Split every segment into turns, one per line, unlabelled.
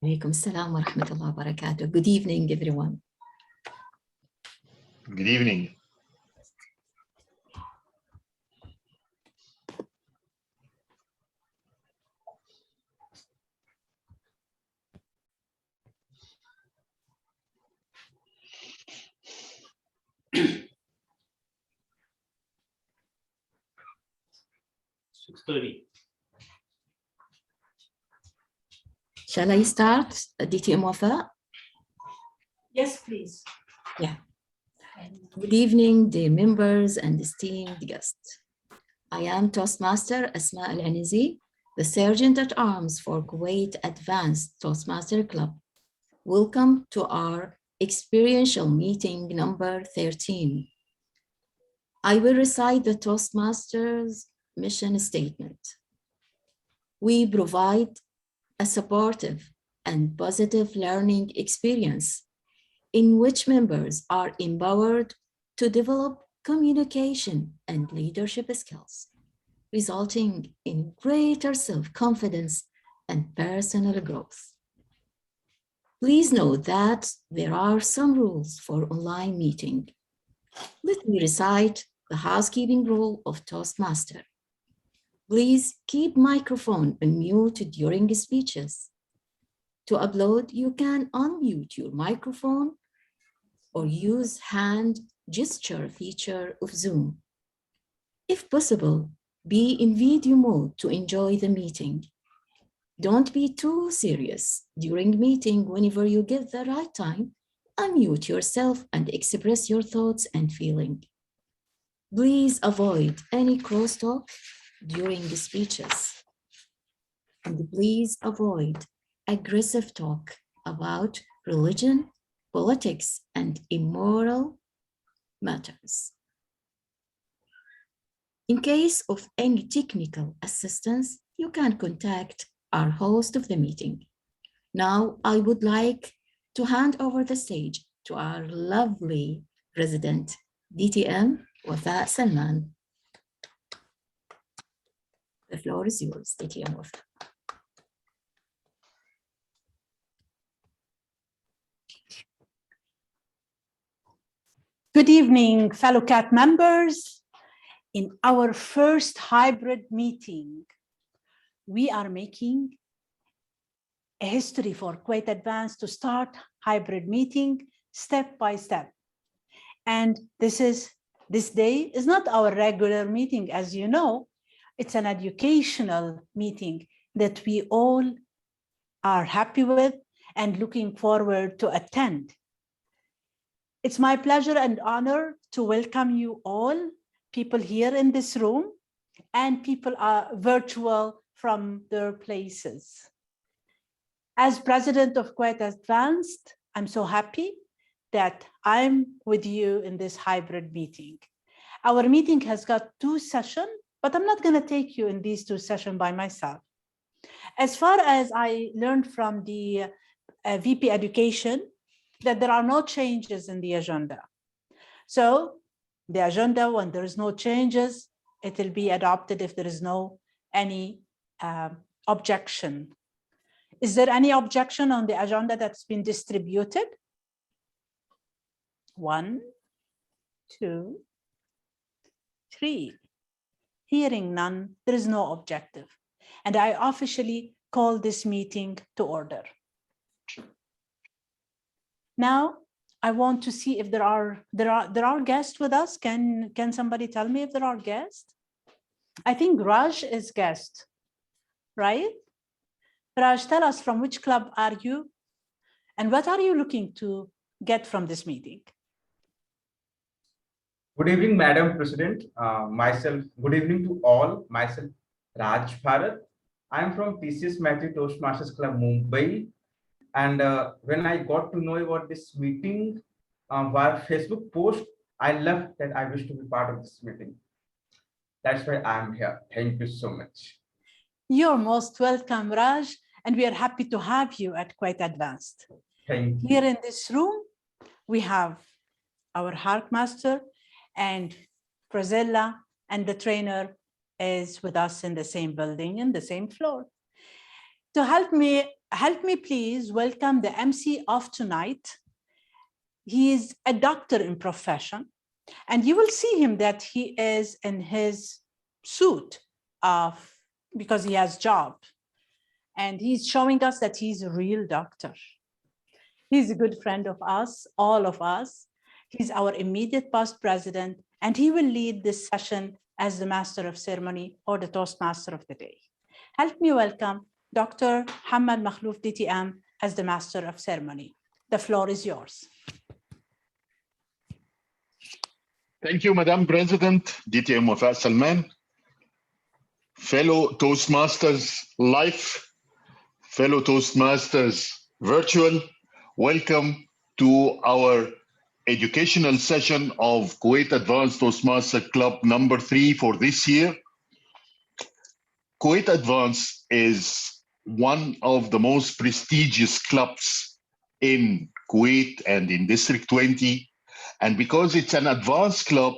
Alaikum salam wa rahmatullahi wa barakatuh. Good evening, everyone.
Good evening.
Shall I start, DTM Wafa?
Yes, please.
Yeah. Good evening, dear members and esteemed guests. I am Toastmaster Asma Al-Anizi, the Sergeant at Arms for Kuwait Advanced Toastmaster Club. Welcome to our experiential meeting number 13. I will recite the Toastmasters mission statement. We provide a supportive and positive learning experience in which members are empowered to develop communication and leadership skills, resulting in greater self-confidence and personal growth. Please note that there are some rules for online meeting. Let me recite the housekeeping rule of Toastmaster. Please keep microphone unmuted during speeches. To upload, you can unmute your microphone or use hand gesture feature of Zoom. If possible, be in video mode to enjoy the meeting. Don't be too serious during meeting. Whenever you get the right time, unmute yourself and express your thoughts and feeling. Please avoid any crosstalk during the speeches. And please avoid aggressive talk about religion, politics, and immoral matters. In case of any technical assistance, you can contact our host of the meeting. Now, I would like to hand over the stage to our lovely President, DTM Wafa Salman. The floor is yours, DTM Wafa.
Good evening, fellow CAT members. In our first hybrid meeting, we are making a history for Kuwait Advanced to start hybrid meeting step by step. And this day is not our regular meeting, as you know. It's an educational meeting that we all are happy with and looking forward to attend. It's my pleasure and honor to welcome you all, people here in this room and people are virtual from their places. As president of Kuwait Advanced, I'm so happy that I'm with you in this hybrid meeting. Our meeting has got 2 sessions, but I'm not going to take you in these 2 sessions by myself. As far as I learned from the VP Education, that there are no changes in the agenda. So the agenda, when there is no changes, it will be adopted if there is no any objection. Is there any objection on the agenda that's been distributed? 1, 2, 3. Hearing none, there is no objective. And I officially call this meeting to order. Now, I want to see if there are guests with us. Can somebody tell me if there are guests? I think Raj is guest, right? Raj, tell us, from which club are you? And what are you looking to get from this meeting?
Good evening, Madam President. Good evening to all. Myself, Raj Bharat. I am from PCS Matthew Toastmasters Club, Mumbai. And when I got to know about this meeting via Facebook post, I loved that I wish to be part of this meeting. That's why I am here. Thank you so much.
You're most welcome, Raj, and we are happy to have you at Kuwait Advanced.
Thank you.
Here in this room, we have our Hark Master and Priscilla, and the trainer is with us in the same building, in the same floor. To help me help me please welcome the MC of tonight. He is a doctor in profession, and you will see him that he is in his suit because he has job. And he's showing us that he's a real doctor. He's a good friend of us, all of us. He's our immediate past president, and he will lead this session as the master of ceremony or the Toastmaster of the day. Help me welcome Dr. Hamad Makhlouf DTM as the master of ceremony. The floor is yours.
Thank you, Madam President, DTM Wafa Salman, fellow Toastmasters live, fellow Toastmasters virtual, welcome to our educational session of Kuwait Advanced Toastmaster Club number 3 for this year. Kuwait Advanced is one of the most prestigious clubs in Kuwait and in District 20. And because it's an advanced club,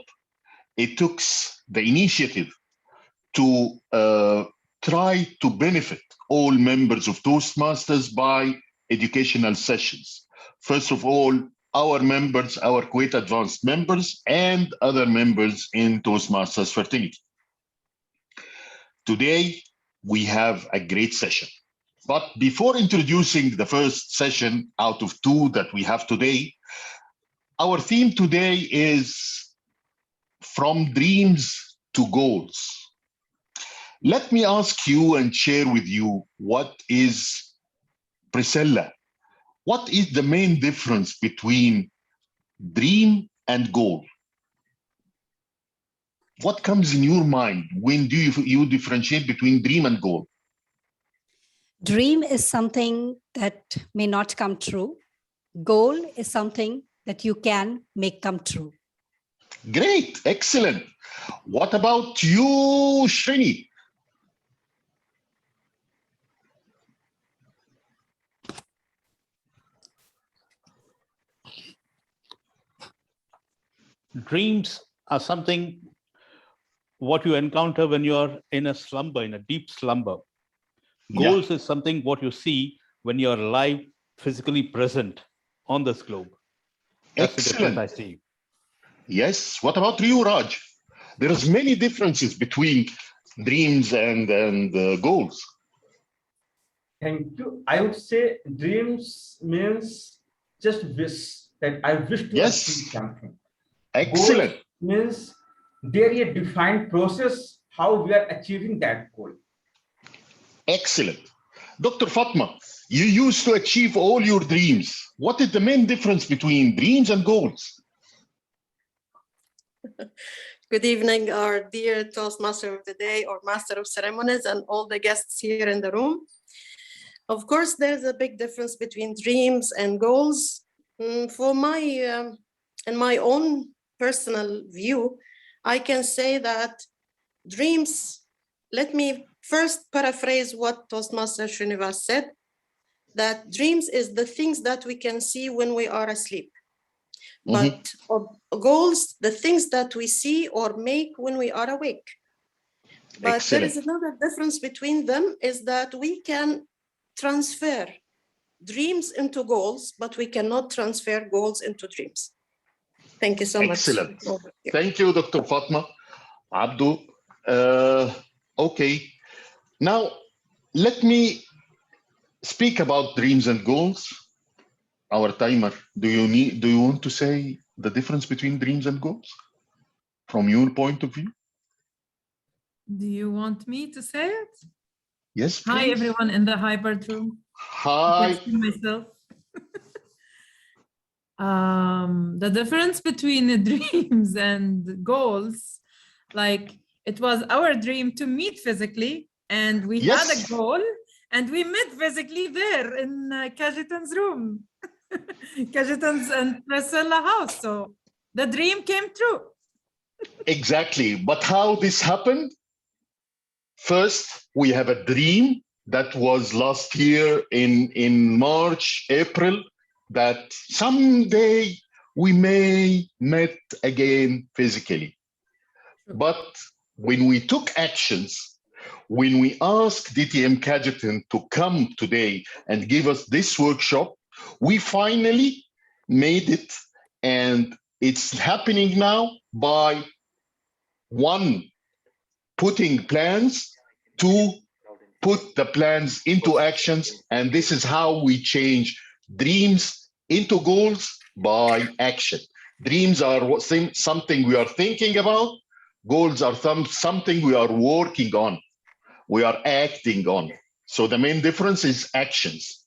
it took the initiative to try to benefit all members of Toastmasters by educational sessions. First of all, our members, our Kuwait Advanced members, and other members in Toastmasters fraternity. Today, we have a great session. But before introducing the first session out of 2 that we have today, our theme today is from dreams to goals. Let me ask you and share with you what is, Priscilla, what is the main difference between dream and goal? What comes in your mind when do you differentiate between dream and goal?
Dream is something that may not come true. Goal is something that you can make come true.
Great, excellent. What about you, Shrini?
Dreams are something what you encounter when you are in a slumber, in a deep slumber. Goals is something what you see when you are alive, physically present on this globe. That's
Excellent.
the difference I see.
Yes. What about you, Raj? There is many differences between dreams and goals.
Thank you. I would say dreams means just wish, that I wish to achieve something.
Excellent.
Goal means there is a defined process how we are achieving that goal.
Excellent. Dr. Fatma, you used to achieve all your dreams. What is the main difference between dreams and goals?
Good evening, our dear Toastmaster of the Day or Master of Ceremonies and all the guests here in the room. Of course, there's a big difference between dreams and goals. For in my own personal view, I can say that dreams, let me first paraphrase what Toastmaster Srinivas said, that dreams is the things that we can see when we are asleep. But goals, the things that we see or make when we are awake. But
Excellent.
there is another difference between them is that we can transfer dreams into goals, but we cannot transfer goals into dreams. Thank you so much.
Excellent. Thank you, Dr. Fatma. Abdu. Okay. Now, let me speak about dreams and goals. Our timer, do you want to say the difference between dreams and goals from your point of view?
Do you want me to say it?
Yes, please.
Hi, everyone in the hybrid room.
Hi.
Myself. The difference between the dreams and goals, like it was our dream to meet physically, and we had a goal, and we met physically there in Kajitan's room. Kajitan's and Priscilla house. So the dream came true.
Exactly. But how this happened? First, we have a dream that was last year in March, April, that someday we may meet again physically. But when we took actions, When we asked DTM Cajetan to come today and give us this workshop, we finally made it, and it's happening now by one, putting plans, two, put the plans into actions, and this is how we change dreams into goals by action. Dreams are something we are thinking about, goals are something we are working on, we are acting on. So the main difference is actions.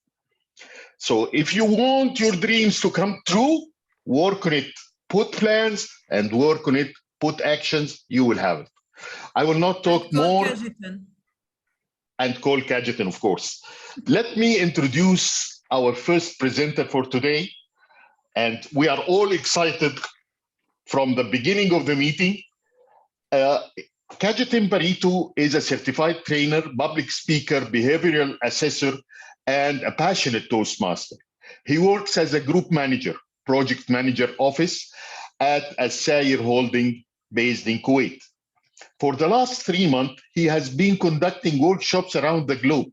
So if you want your dreams to come true, work on it, put plans and work on it, put actions, you will have it. I will not talk more. And call Cajetan, of course. Let me introduce our first presenter for today. And we are all excited from the beginning of the meeting. Cajetan Barito is a certified trainer, public speaker, behavioral assessor, and a passionate Toastmaster. He works as a group manager, project manager office at a Sayer Holding based in Kuwait. For the last 3 months, he has been conducting workshops around the globe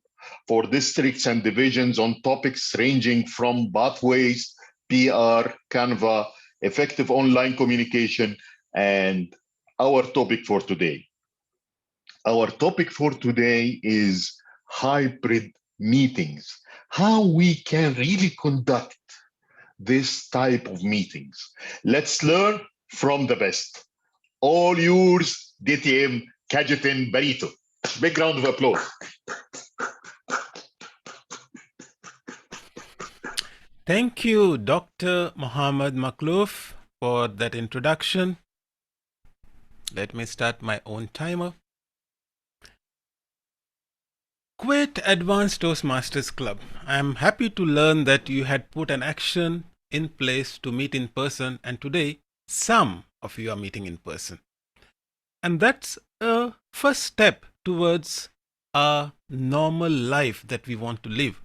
for districts and divisions on topics ranging from pathways, PR, Canva, effective online communication, and our topic for today. Our topic for today is hybrid meetings, how we can really conduct this type of meetings. Let's learn from the best. All yours, DTM Cajetan Barito. Big round of applause.
Thank you, Dr. Mohammed Maklouf, for that introduction. Let me start my own timer. Kuwait Advanced Toastmasters Club. I am happy to learn that you had put an action in place to meet in person, and today some of you are meeting in person. And that's a first step towards a normal life that we want to live.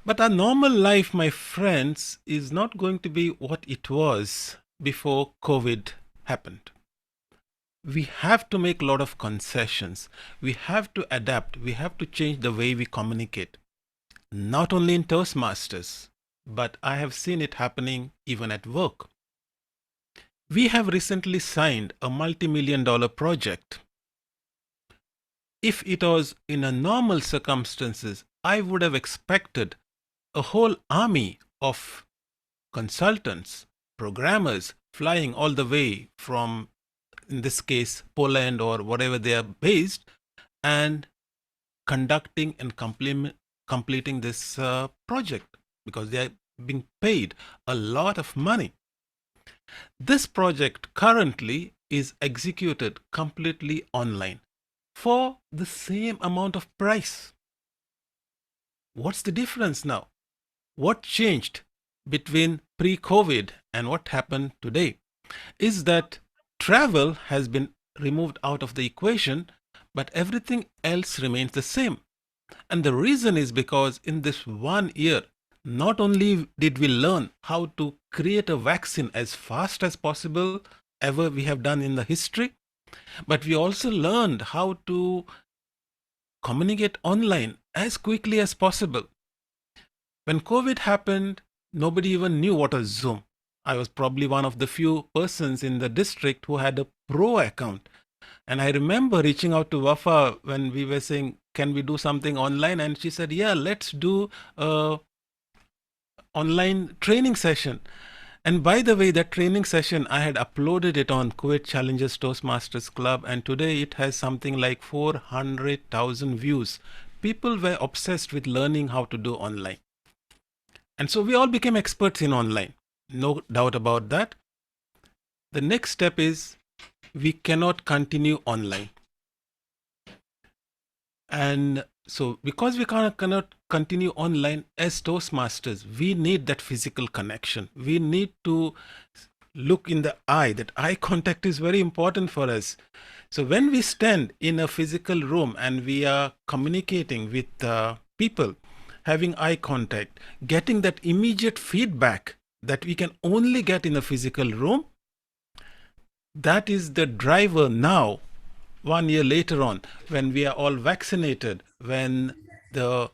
But our normal life, my friends, is not going to be what it was before COVID happened. We have to make a lot of concessions. We have to adapt. We have to change the way we communicate. Not only in Toastmasters, but I have seen it happening even at work. We have recently signed a multi-million-dollar project. If it was in a normal circumstances, I would have expected a whole army of consultants, programmers flying all the way from, in this case, Poland or whatever they are based, and conducting and completing this project because they are being paid a lot of money. This project currently is executed completely online for the same amount of price. What's the difference now? What changed between pre-COVID and what happened today is that travel has been removed out of the equation, but everything else remains the same. And the reason is because in this 1 year, not only did we learn how to create a vaccine as fast as possible, ever we have done in the history, but we also learned how to communicate online as quickly as possible. When COVID happened, nobody even knew what was Zoom. I was probably one of the few persons in the district who had a pro account. And I remember reaching out to Wafa when we were saying, can we do something online? And she said, yeah, let's do a online training session. And by the way, that training session, I had uploaded it on Kuwait Challenges Toastmasters Club, and today it has something like 400,000 views. People were obsessed with learning how to do online. And so we all became experts in online, no doubt about that. The next step is we cannot continue online. And so because we cannot continue online as Toastmasters, we need that physical connection. We need to look in the eye. That eye contact is very important for us. So when we stand in a physical room and we are communicating with people, having eye contact, getting that immediate feedback that we can only get in a physical room, that is the driver now 1 year later on, when we are all vaccinated, when the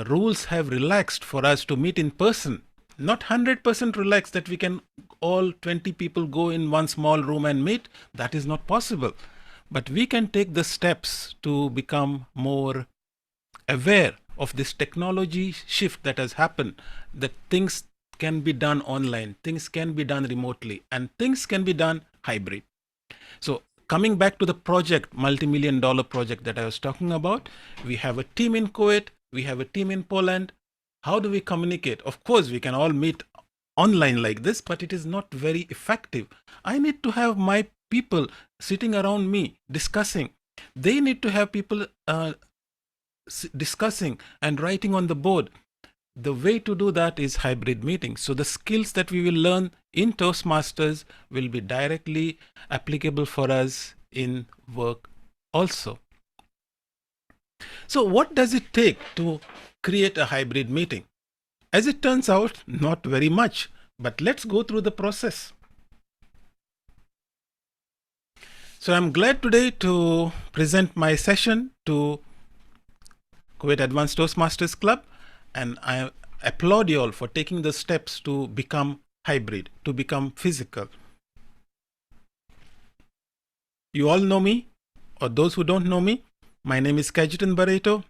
rules have relaxed for us to meet in person, not 100% relaxed that we can all 20 people go in one small room and meet, that is not possible. But we can take the steps to become more aware of this technology shift that has happened, that things can be done online, things can be done remotely, and things can be done hybrid. So coming back to the project, multi-million-dollar project that I was talking about, we have a team in Kuwait, we have a team in Poland. How do we communicate? Of course, we can all meet online like this, but it is not very effective. I need to have my people sitting around me discussing. They need to have people discussing and writing on the board. The way to do that is hybrid meetings. So the skills that we will learn in Toastmasters will be directly applicable for us in work also. So what does it take to create a hybrid meeting? As it turns out, not very much, but let's go through the process. So I'm glad today to present my session to Kuwait Advanced Toastmasters Club, and I applaud you all for taking the steps to become hybrid, to become physical. You all know me, or those who don't know me, my name is Kajitan Barreto.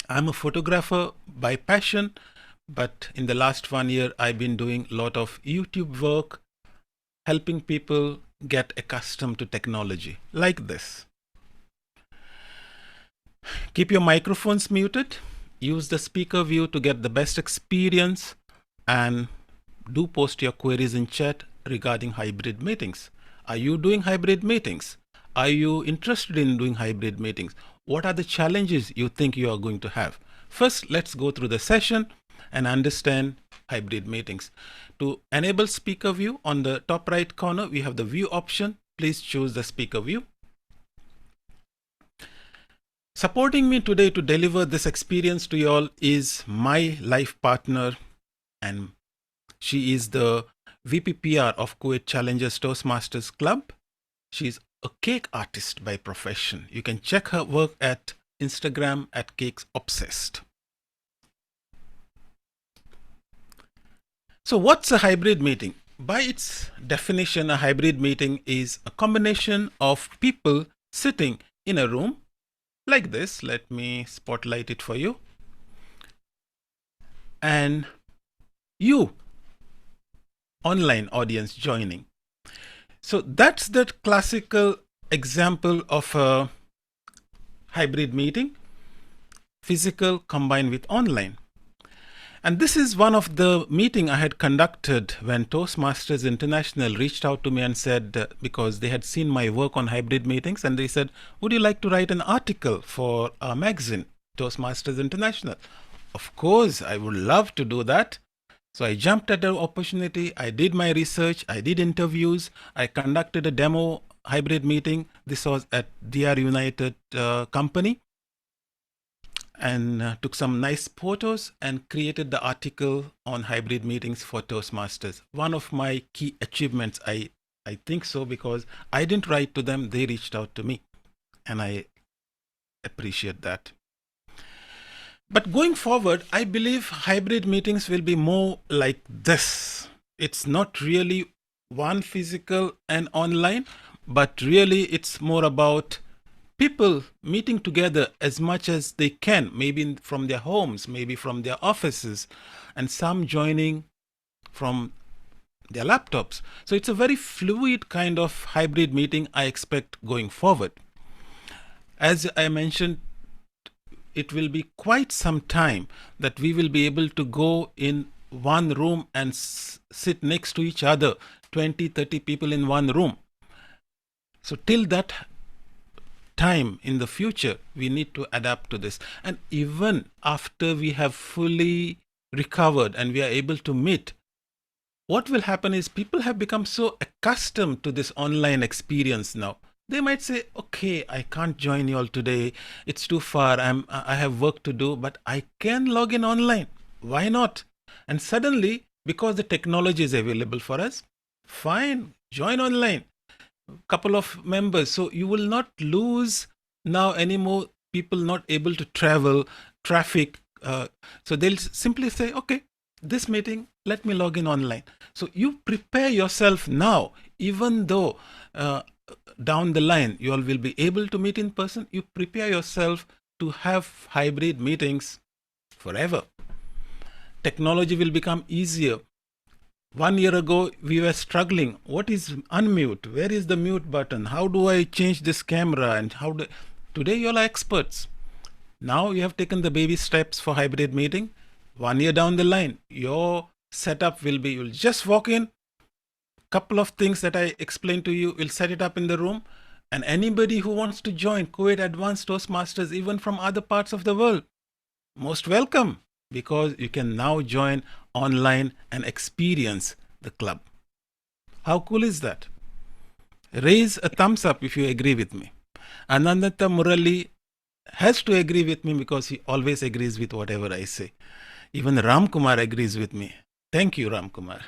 I'm a photographer by passion, but in the last 1 year, I've been doing a lot of YouTube work, helping people get accustomed to technology like this. Keep your microphones muted. Use the speaker view to get the best experience, and do post your queries in chat regarding hybrid meetings. Are you doing hybrid meetings? Are you interested in doing hybrid meetings? What are the challenges you think you are going to have? First, let's go through the session and understand hybrid meetings. To enable speaker view, on the top right corner, we have the view option. Please choose the speaker view. Supporting me today to deliver this experience to you all is my life partner, and she is the VPPR of Kuwait Challengers Toastmasters Club. She's a cake artist by profession. You can check her work at Instagram at Cakes Obsessed. So what's a hybrid meeting? By its definition, a hybrid meeting is a combination of people sitting in a room like this. Let me spotlight it for you. And you, online audience, joining. So that's the classical example of a hybrid meeting, physical combined with online. And this is one of the meeting I had conducted when Toastmasters International reached out to me and said, because they had seen my work on hybrid meetings, and they said, would you like to write an article for our magazine, Toastmasters International? Of course, I would love to do that. So I jumped at the opportunity. I did my research. I did interviews. I conducted a demo hybrid meeting. This was at DR United company. And took some nice photos and created the article on hybrid meetings for Toastmasters. One of my key achievements, I think so, because I didn't write to them, they reached out to me, and I appreciate that. But going forward, I believe hybrid meetings will be more like this. It's not really one physical and online, but really it's more about people meeting together as much as they can, maybe from their homes, maybe from their offices, and some joining from their laptops. So it's a very fluid kind of hybrid meeting I expect going forward. As I mentioned, it will be quite some time that we will be able to go in one room and sit next to each other, 20, 30 people in one room. So till that time in the future, we need to adapt to this. And even after we have fully recovered and we are able to meet, what will happen is people have become so accustomed to this online experience now. They might say, okay, I can't join you all today. It's too far. I have work to do, but I can log in online. Why not? And suddenly, because the technology is available for us, fine, join online. couple of members. So you will not lose now anymore people not able to travel, traffic. So they'll simply say, okay, this meeting, let me log in online. So you prepare yourself now, even though down the line you all will be able to meet in person, you prepare yourself to have hybrid meetings forever. Technology will become easier. 1 year ago, we were struggling. What is unmute? Where is the mute button? How do I change this camera? And how do... Today, you all are experts. Now you have taken the baby steps for hybrid meeting. 1 year down the line, your setup will be, you'll just walk in, couple of things that I explained to you, we'll set it up in the room. And anybody who wants to join Kuwait Advanced Toastmasters, even from other parts of the world, most welcome, because you can now join online and experience the club. How cool is that? Raise a thumbs up if you agree with me. Anandata Murali has to agree with me because he always agrees with whatever I say. Even Ram Kumar agrees with me. Thank you, Ram Kumar.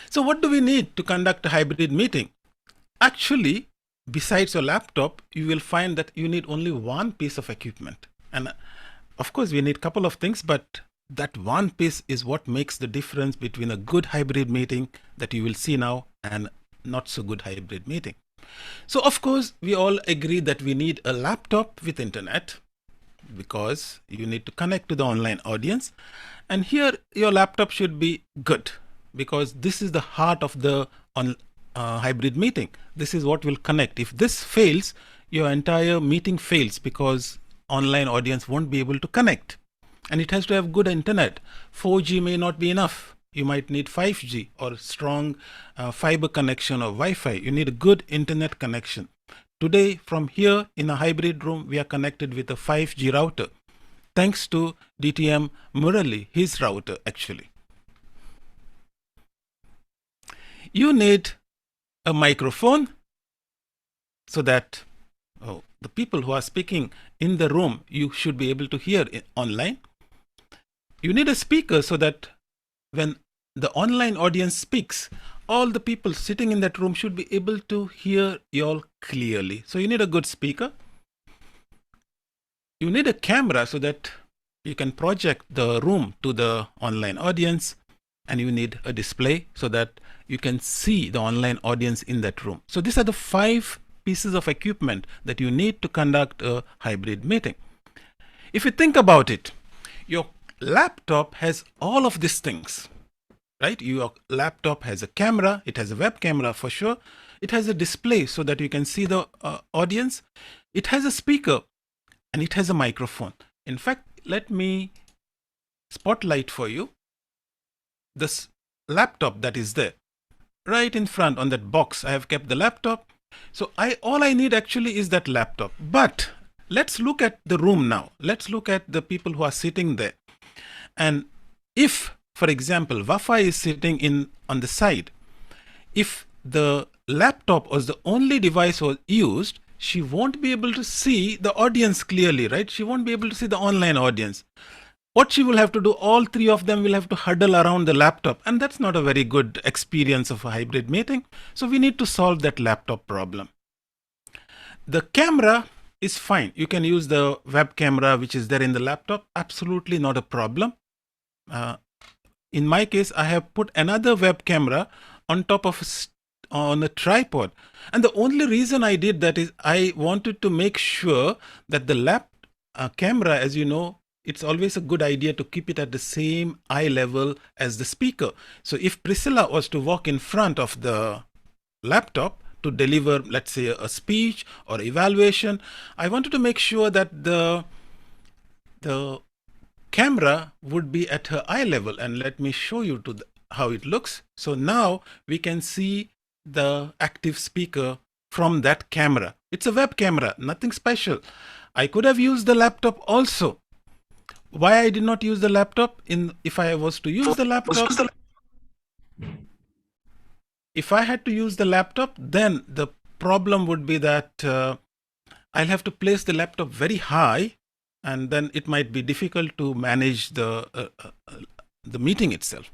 So what do we need to conduct a hybrid meeting? Actually, besides your laptop, you will find that you need only one piece of equipment. And of course, we need a couple of things, but that one piece is what makes the difference between a good hybrid meeting that you will see now and not so good hybrid meeting. So of course, we all agree that we need a laptop with internet because you need to connect to the online audience. And here your laptop should be good because this is the heart of the hybrid meeting. This is what will connect. If this fails, your entire meeting fails because online audience won't be able to connect. And it has to have good internet. 4G may not be enough. You might need 5G or strong fiber connection or Wi-Fi. You need a good internet connection. Today, from here in a hybrid room, we are connected with a 5G router. Thanks to DTM Murali, his router actually. You need a microphone so that the people who are speaking in the room, you should be able to hear it online. You need a speaker so that when the online audience speaks, all the people sitting in that room should be able to hear you all clearly. So you need a good speaker. You need a camera so that you can project the room to the online audience, and you need a display so that you can see the online audience in that room. So these are the 5 pieces of equipment that you need to conduct a hybrid meeting. If you think about it, your laptop has all of these things, right? Your laptop has a camera, it has a web camera for sure. It has a display so that you can see the audience. It has a speaker and it has a microphone. In fact, let me spotlight for you this laptop that is there. Right in front on that box, I have kept the laptop. So all I need actually is that laptop. But let's look at the room now. Let's look at the people who are sitting there. And if, for example, Wafa is sitting on the side, if the laptop was the only device was used, she won't be able to see the audience clearly, right? She won't be able to see the online audience. What she will have to do, all 3 of them will have to huddle around the laptop. And that's not a very good experience of a hybrid meeting. So we need to solve that laptop problem. The camera is fine. You can use the web camera, which is there in the laptop. Absolutely not a problem. In my case, I have put another web camera on top of on a tripod. And the only reason I did that is I wanted to make sure that the camera, as you know, it's always a good idea to keep it at the same eye level as the speaker. So if Priscilla was to walk in front of the laptop to deliver, let's say, a speech or evaluation, I wanted to make sure that the camera would be at her eye level. And let me show you how it looks. So now we can see the active speaker from that camera. It's a web camera, nothing special. I could have used the laptop also. Why I did not use the laptop? If I was to use the laptop, if I had to use the laptop, then the problem would be that I'll have to place the laptop very high, and then it might be difficult to manage the meeting itself.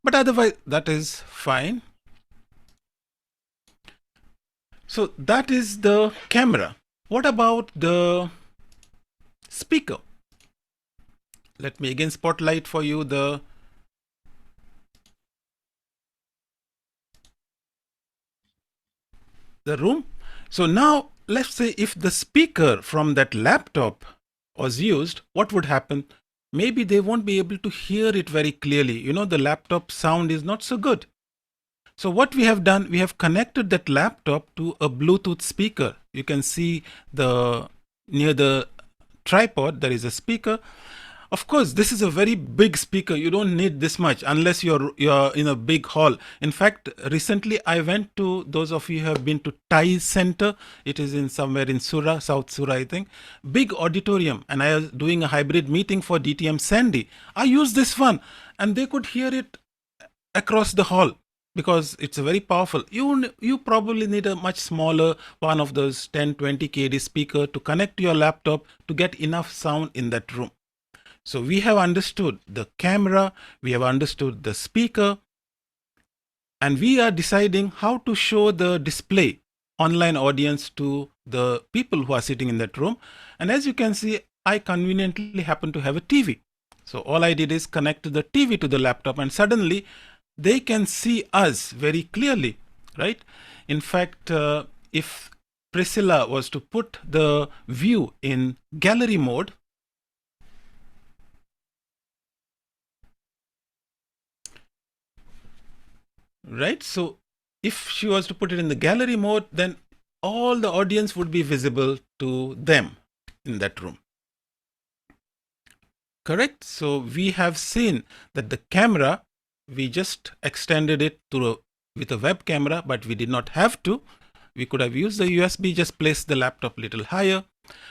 But otherwise, that is fine. So that is the camera. What about the speaker? Let me again spotlight for you the room. So now let's say if the speaker from that laptop was used, what would happen? Maybe they won't be able to hear it very clearly. You know, the laptop sound is not so good. So what we have done, we have connected that laptop to a Bluetooth speaker. You can see near the tripod, there is a speaker. Of course, this is a very big speaker. You don't need this much unless you're in a big hall. In fact, recently I went to, those of you who have been to Thai Center. It is in somewhere in Surah, South Surah, I think. Big auditorium. And I was doing a hybrid meeting for DTM Sandy. I used this one and they could hear it across the hall because it's a very powerful. You probably need a much smaller one of those 10-20 kD speaker to connect to your laptop to get enough sound in that room. So we have understood the camera, we have understood the speaker, and we are deciding how to show the display online audience to the people who are sitting in that room. And as you can see, I conveniently happen to have a TV. So all I did is connect the TV to the laptop and suddenly they can see us very clearly, right? In fact, if Priscilla was to put the view in gallery mode, right? So if she was to put it in the gallery mode, then all the audience would be visible to them in that room. Correct? So we have seen that the camera, we just extended it with a web camera, but we did not have to. We could have used the USB, just place the laptop a little higher.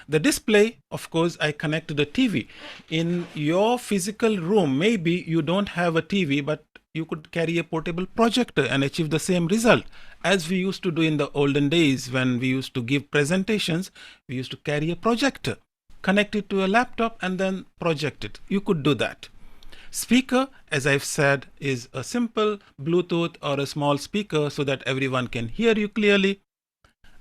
The display, of course, I connect to the TV. In your physical room, maybe you don't have a TV, but you could carry a portable projector and achieve the same result. As we used to do in the olden days when we used to give presentations, we used to carry a projector, connect it to a laptop and then project it. You could do that. Speaker, as I've said, is a simple Bluetooth or a small speaker so that everyone can hear you clearly.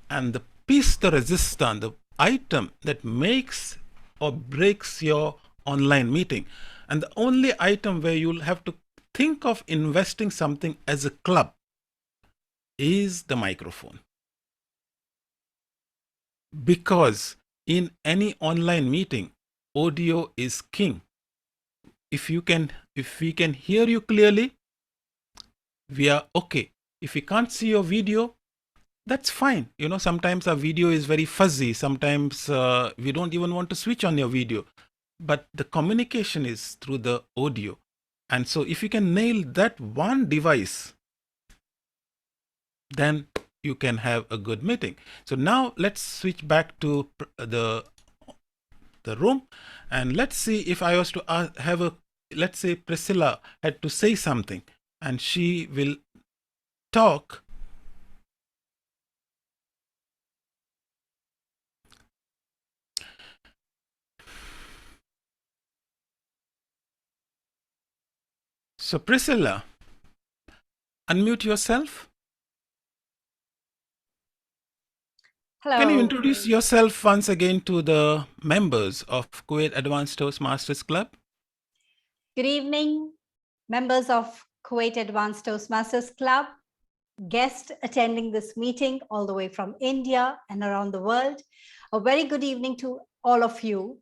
And the piece de resistance, the item that makes or breaks your online meeting, and the only item where you'll have to think of investing something as a club, is the microphone. Because in any online meeting, audio is king. If we can hear you clearly, we are okay. If we can't see your video, that's fine. You know, sometimes our video is very fuzzy. Sometimes we don't even want to switch on your video. But the communication is through the audio. And so if you can nail that one device, then you can have a good meeting. So now let's switch back to the room. And let's see if I was to let's say Priscilla had to say something and she will talk. So Priscilla, unmute yourself.
Hello.
Can you introduce yourself once again to the members of Kuwait Advanced Toastmasters Club?
Good evening, members of Kuwait Advanced Toastmasters Club, guests attending this meeting all the way from India and around the world. A very good evening to all of you.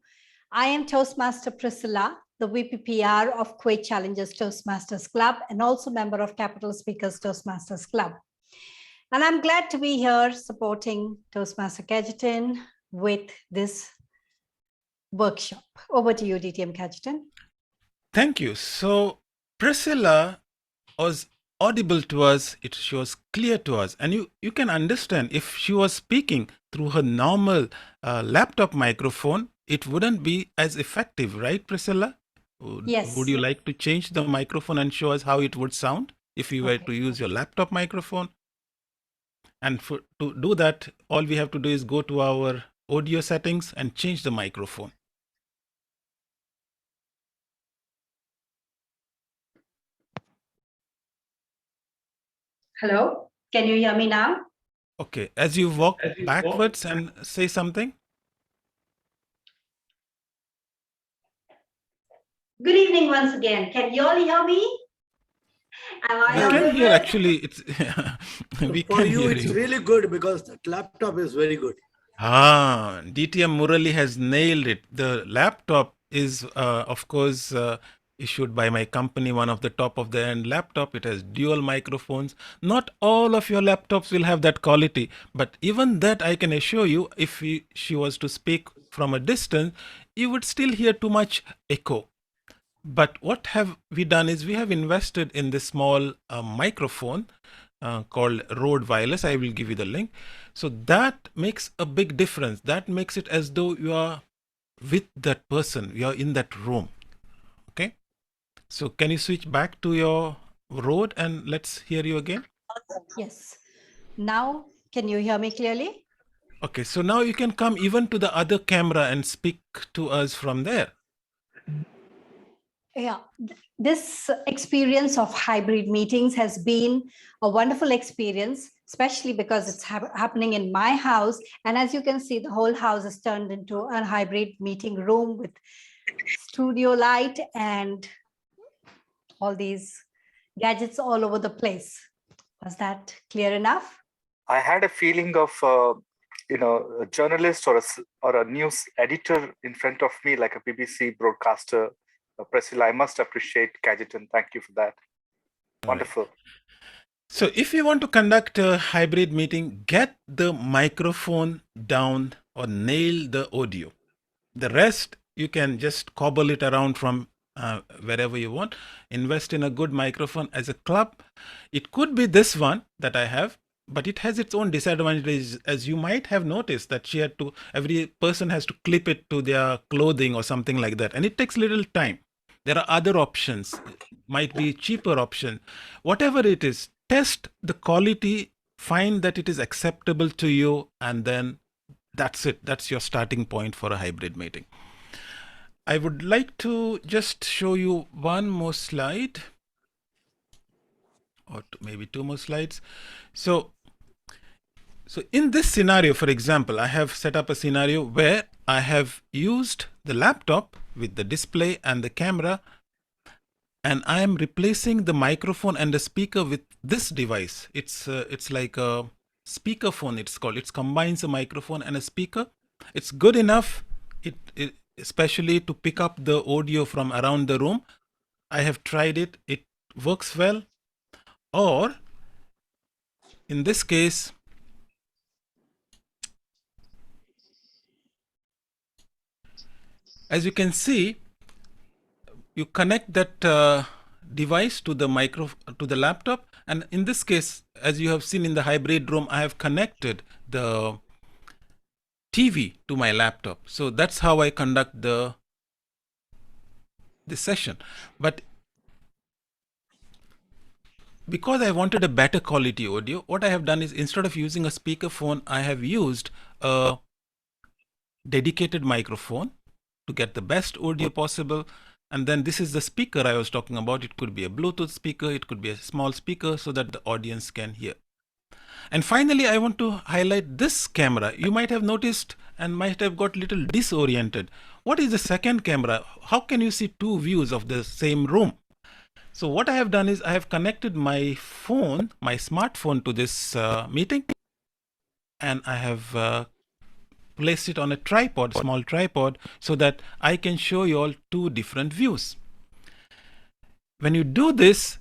I am Toastmaster Priscilla, the VPPR of Kuwait Challengers Toastmasters Club and also member of Capital Speakers Toastmasters Club. And I'm glad to be here supporting Toastmaster Cajetan with this workshop. Over to you, DTM Cajetan.
Thank you. So Priscilla was audible to us. She was clear to us. And you can understand if she was speaking through her normal laptop microphone, it wouldn't be as effective, right, Priscilla?
Yes.
Would you like to change the microphone and show us how it would sound if you were to use your laptop microphone? And to do that, all we have to do is go to our audio settings and change the microphone.
Hello, can you hear me now?
Okay, as you walk backwards and say something.
Good evening once again. Can you all hear me? Am I
We can hear
audible?
actually. It's we
For
can
you,
hear
it's
you.
really good because that laptop is very good.
DTM Murali has nailed it. The laptop is, of course, issued by my company, one of the top of the end laptop. It has dual microphones. Not all of your laptops will have that quality, but even that I can assure you, if she was to speak from a distance, you would still hear too much echo. But what have we done is we have invested in this small microphone called Rode Wireless. I will give you the link. So that makes a big difference. That makes it as though you are with that person. You are in that room. Okay. So can you switch back to your Rode and let's hear you again?
Yes. Now, can you hear me clearly?
Okay. So now you can come even to the other camera and speak to us from there.
Yeah, this experience of hybrid meetings has been a wonderful experience, especially because it's happening in my house. And as you can see, the whole house is turned into a hybrid meeting room with studio light and all these gadgets all over the place. Was that clear enough?
I had a feeling of, a journalist or a news editor in front of me, like a BBC broadcaster. Priscilla, I must appreciate Gadget and thank you for that. Wonderful.
So if you want to conduct a hybrid meeting, get the microphone down or nail the audio. The rest, you can just cobble it around from wherever you want. Invest in a good microphone as a club. It could be this one that I have, but it has its own disadvantages. As you might have noticed that every person has to clip it to their clothing or something like that. And it takes little time. There are other options, might be cheaper option. Whatever it is, test the quality, find that it is acceptable to you, and then that's it. That's your starting point for a hybrid meeting. I would like to just show you one more slide, or maybe two more slides. So in this scenario, for example, I have set up a scenario where I have used the laptop with the display and the camera, and I am replacing the microphone and the speaker with this device. It's like a speakerphone. It's called. It combines a microphone and a speaker. It's good enough. It especially to pick up the audio from around the room. I have tried it. It works well. Or in this case, as you can see, you connect that device to the laptop, and in this case, as you have seen in the hybrid room, I have connected the TV to my laptop. So that's how I conduct the session. But because I wanted a better quality audio, what I have done is, instead of using a speakerphone, I have used a dedicated microphone to get the best audio possible. And then this is the speaker I was talking about. It could be a Bluetooth speaker, it could be a small speaker so that the audience can hear. And finally, I want to highlight this camera. You might have noticed and might have got a little disoriented. What is the second camera? How can you see two views of the same room? So what I have done is I have connected my phone, my smartphone, to this meeting, and I have placed it on a tripod, small tripod, so that I can show you all two different views. When you do this,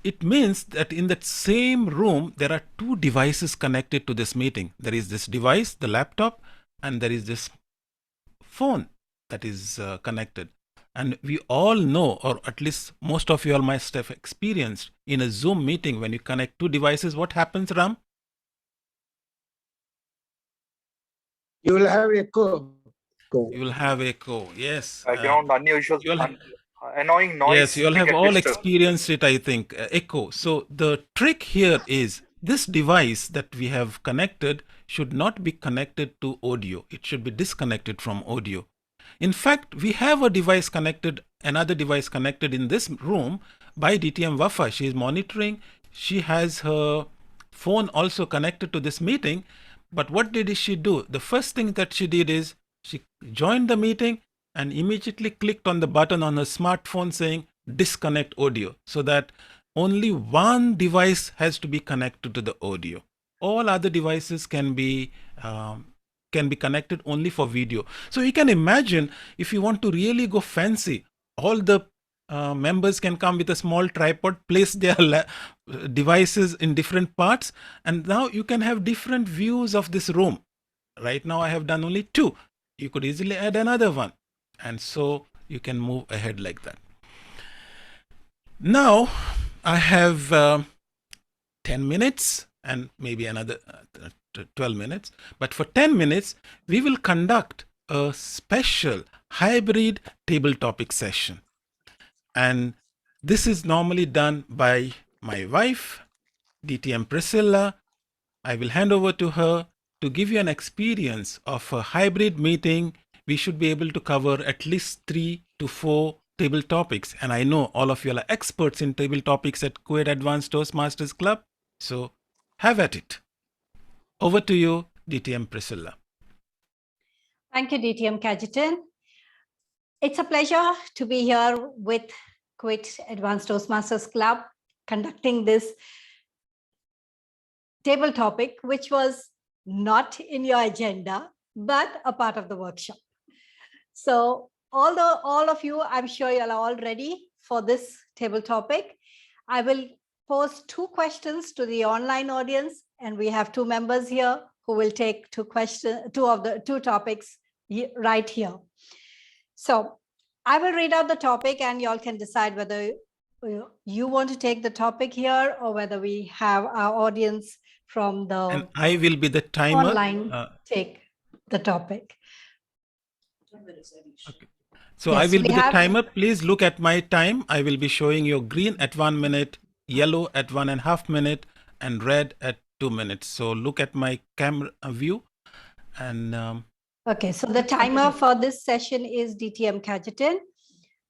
it means that in that same room, there are two devices connected to this meeting. There is this device, the laptop, and there is this phone that is connected. And we all know, or at least most of you all must have experienced, in a Zoom meeting, when you connect two devices, what happens, Ram?
You will have echo.
You will have echo, yes.
Background, unusual, annoying noise.
Yes, you all have all experienced it, I think, echo. So the trick here is, this device that we have connected should not be connected to audio. It should be disconnected from audio. In fact, we have a device connected, another device connected in this room by DTM Wafa. She is monitoring. She has her phone also connected to this meeting. But what did she do? The first thing that she did is she joined the meeting and immediately clicked on the button on her smartphone saying disconnect audio, so that only one device has to be connected to the audio. All other devices can be connected only for video. So you can imagine, if you want to really go fancy, all the members can come with a small tripod, place their devices in different parts, and now you can have different views of this room. Right now I have done only 2. You could easily add another one, and so you can move ahead like that. Now I have 10 minutes and maybe another 12 minutes. But for 10 minutes, we will conduct a special hybrid table topic session. And this is normally done by my wife, DTM Priscilla. I will hand over to her to give you an experience of a hybrid meeting. We should be able to cover at least 3 to 4 table topics. And I know all of you are experts in table topics at Kuwait Advanced Toastmasters Club. So have at it. Over to you, DTM Priscilla.
Thank you, DTM Kajetan. It's a pleasure to be here with Kuwait Advanced Toastmasters Club, conducting this table topic, which was not in your agenda, but a part of the workshop. So all of you, I'm sure you're all ready for this table topic. I will pose 2 questions to the online audience, and we have 2 members here who will take 2 of the 2 topics right here. So I will read out the topic and y'all can decide whether you want to take the topic here or whether we have our audience from the
and I will be the timer.
Online take the topic.
Okay. So
Yes,
I will
we
be the
have-
timer. Please look at my time. I will be showing you green at 1 minute, yellow at 1.5 minutes, and red at 2 minutes. So look at my camera view. And
Okay, so the timer for this session is DTM Kajetan.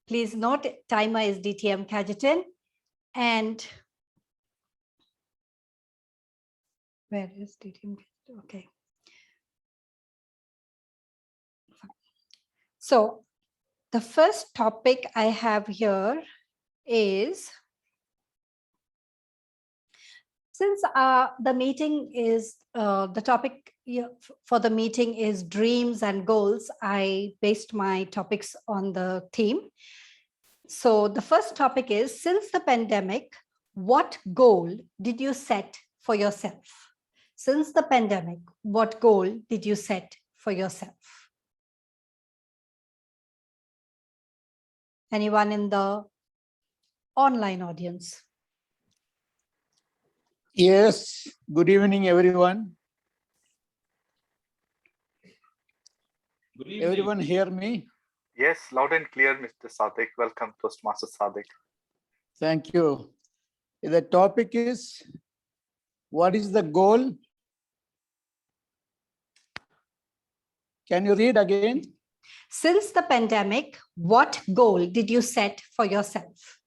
Please note, timer is DTM Kajetan. And where is DTM Kajetan? Okay. So the first topic I have here is, since the meeting is, the topic for the meeting is dreams and goals, I based my topics on the theme. So the first topic is, since the pandemic, what goal did you set for yourself? Since the pandemic, what goal did you set for yourself? Anyone in the online audience?
Yes, good evening, everyone.
Good evening.
Everyone hear me?
Yes, loud and clear, Mr. Sadiq. Welcome, Toastmaster Sadiq.
Thank you. The topic is, what is the goal? Can you read again?
Since the pandemic, what goal did you set for yourself?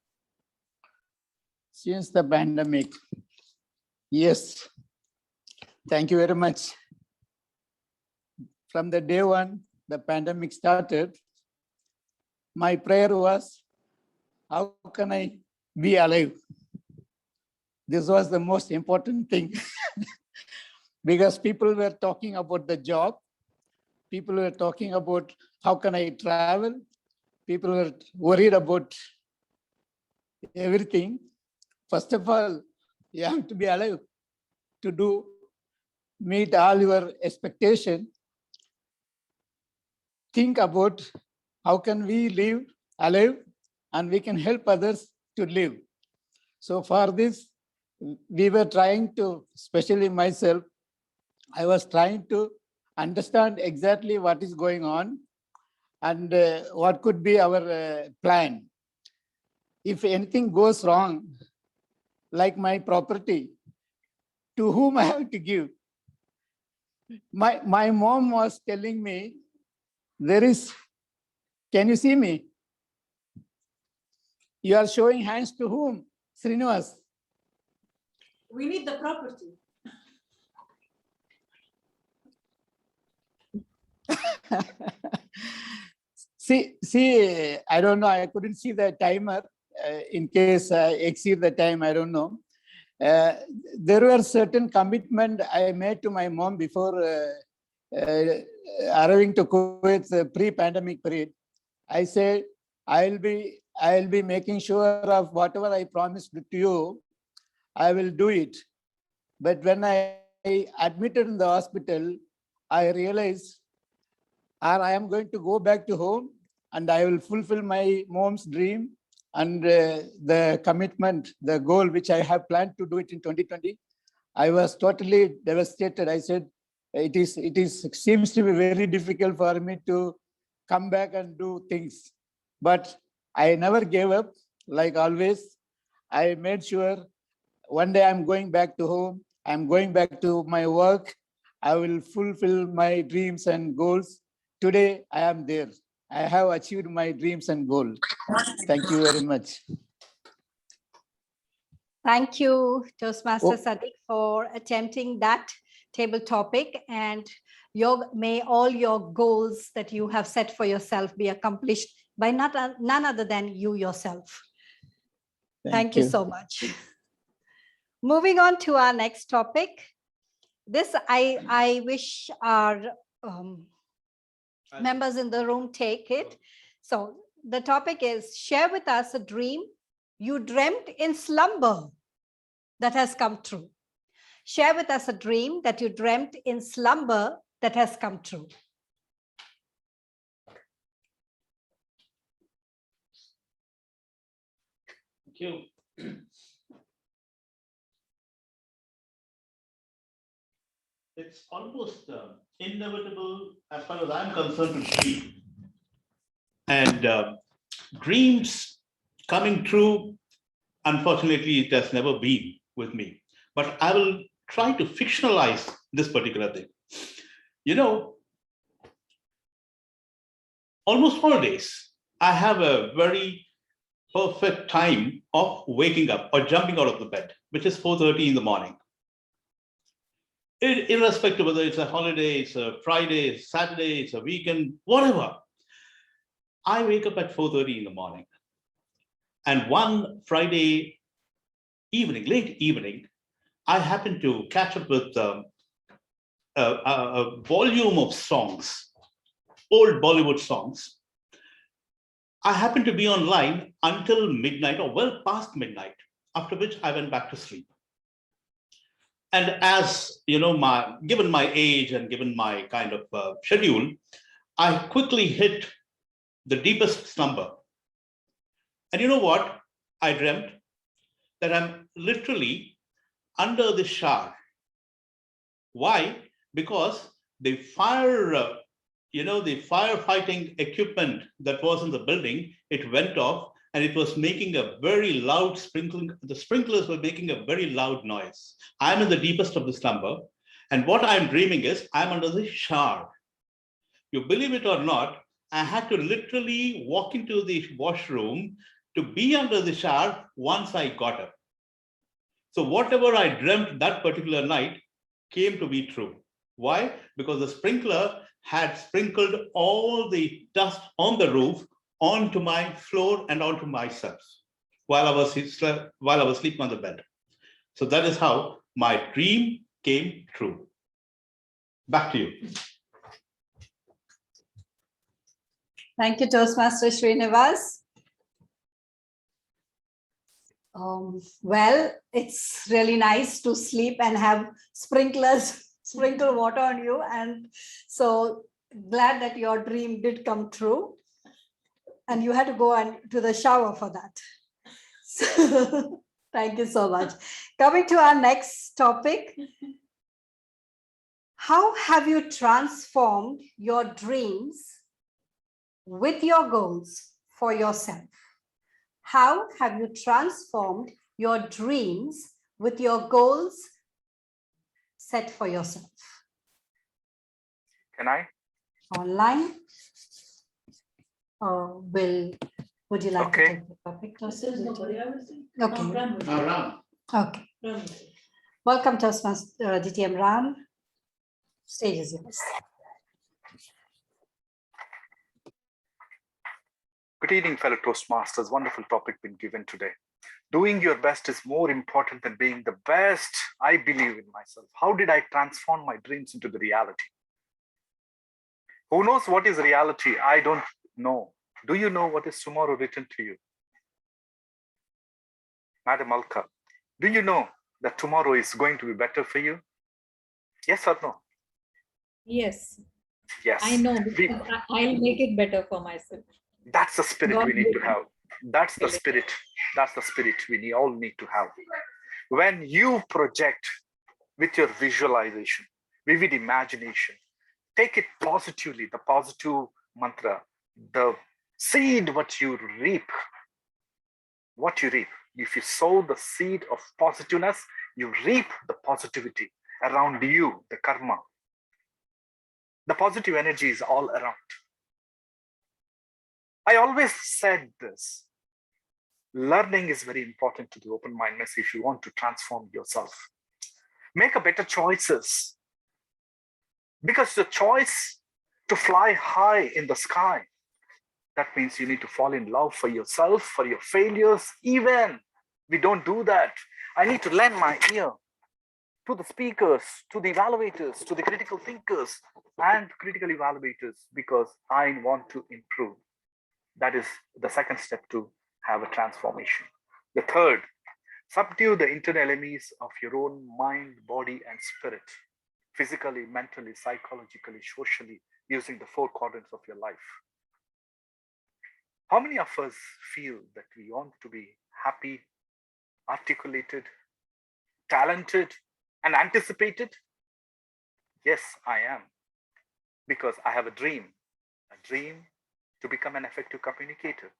Since the pandemic. Yes. Thank you very much. From the day 1, the pandemic started, my prayer was, how can I be alive? This was the most important thing. Because people were talking about the job. People were talking about how can I travel. People were worried about everything. First of all, you have to be alive to meet all your expectations. Think about how can we live alive and we can help others to live. So for this, we were trying to, especially myself, I was trying to understand exactly what is going on and what could be our plan. If anything goes wrong, like my property, to whom I have to give? My mom was telling me, there is, can you see me? You are showing hands to whom? Srinivas.
We need the property.
see, I don't know. I couldn't see the timer. In case I exceed the time, I don't know. There were certain commitment I made to my mom before arriving to Kuwait, the pre-pandemic period. I said, I'll be making sure of whatever I promised to you, I will do it. But when I admitted in the hospital, I realized, I am going to go back to home and I will fulfill my mom's dream and the commitment, the goal which I have planned to do it in 2020. I was totally devastated. I said, it seems to be very difficult for me to come back and do things. But I never gave up. Like always, I made sure one day I'm going back to home. I'm going back to my work. I will fulfill my dreams and goals. Today, I am there. I have achieved my dreams and goals. Thank you very much.
Thank you, Toastmaster
Oh.
Sadiq, for attempting that table topic, and may all your goals that you have set for yourself be accomplished by none other than you yourself. Thank you so much. Moving on to our next topic. This I wish our members in the room take it. So the topic is, share with us a dream you dreamt in slumber that has come true. Share with us a dream that you dreamt in slumber that has come true.
Thank you. It's almost inevitable as far as I'm concerned to dream. And dreams coming true, unfortunately, it has never been with me. But I will try to fictionalize this particular thing. You know, almost all days, I have a very perfect time of waking up or jumping out of the bed, which is 4:30 in the morning. Irrespective whether it's a holiday, it's a Friday, it's Saturday, it's a weekend, whatever. I wake up at 4:30 in the morning. And one Friday evening, late evening, I happened to catch up with a volume of songs, old Bollywood songs. I happened to be online until midnight or well past midnight, after which I went back to sleep. And as you know, given my age and given my kind of schedule, I quickly hit the deepest slumber. And you know what? I dreamt that I'm literally under the shower. Why? Because the the firefighting equipment that was in the building, it went off and it was making a very loud sprinkling. The sprinklers were making a very loud noise. I'm in the deepest of the slumber. And what I'm dreaming is I'm under the shower. You believe it or not, I had to literally walk into the washroom to be under the shower once I got up. So whatever I dreamt that particular night came to be true. Why? Because the sprinkler had sprinkled all the dust on the roof onto my floor and onto myself while I was sleeping on the bed. So that is how my dream came true. Back to you.
Thank you, Toastmaster Srinivas. Well, it's really nice to sleep and have sprinklers sprinkle water on you. And so glad that your dream did come true. And you had to go to the shower for that. So, thank you so much. Coming to our next topic. How have you transformed your dreams with your goals for yourself? How have you transformed your dreams with your goals set for yourself?
Can I?
Online? Or would you like to take the topic? Okay.
Ram.
Okay. Welcome, Toastmaster DTM Ram. Stage is yours.
Good evening, fellow Toastmasters. Wonderful topic been given today. Doing your best is more important than being the best. I believe in myself. How did I transform my dreams into the reality? Who knows what is reality? I don't know. Do you know what is tomorrow written to you? Madam Alka, do you know that tomorrow is going to be better for you? Yes or no?
Yes.
Yes.
I know, because I'll make it better for myself.
That's the spirit
God
we need to
will.
have. That's the spirit. That's the spirit we all need to have. When you project with your visualization, vivid imagination, take it positively, the positive mantra, the seed what you reap. If you sow the seed of positiveness, you reap the positivity around you, the karma. The positive energy is all around. I always said this. Learning is very important to the open mindedness if you want to transform yourself. Make a better choices. Because the choice to fly high in the sky, that means you need to fall in love for yourself, for your failures. Even we don't do that. I need to lend my ear to the speakers, to the evaluators, to the critical thinkers and critical evaluators, because I want to improve. That is the second step to have a transformation. The third, subdue the internal enemies of your own mind, body, and spirit, physically, mentally, psychologically, socially, using the 4 quadrants of your life. How many of us feel that we want to be happy, articulated, talented, and anticipated? Yes, I am. Because I have a dream to become an effective communicator,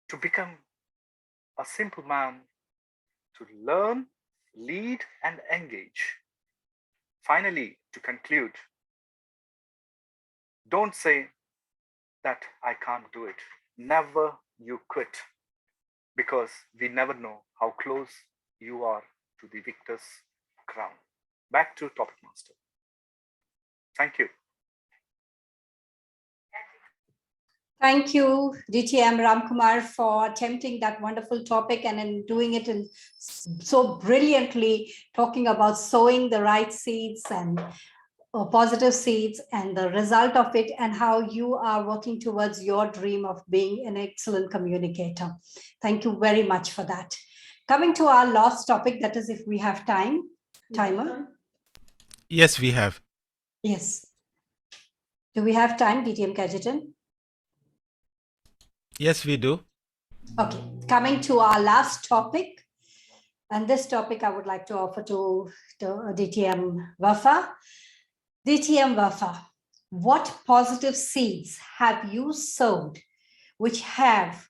to become a simple man, to learn, lead, and engage. Finally, to conclude, don't say that I can't do it. Never you quit, because we never know how close you are to the victor's crown. Back to Topic Master. Thank you.
Thank you, DTM Ramkumar, for attempting that wonderful topic and in doing it in so brilliantly, talking about sowing the right seeds and positive seeds and the result of it, and how you are working towards your dream of being an excellent communicator. Thank you very much for that. Coming to our last topic, that is if we have time. Timer?
Yes, we have.
Yes. Do we have time, DTM Kajitan?
Yes, we do.
Okay, coming to our last topic. And this topic I would like to offer to DTM Wafa. DTM Wafa, what positive seeds have you sowed which have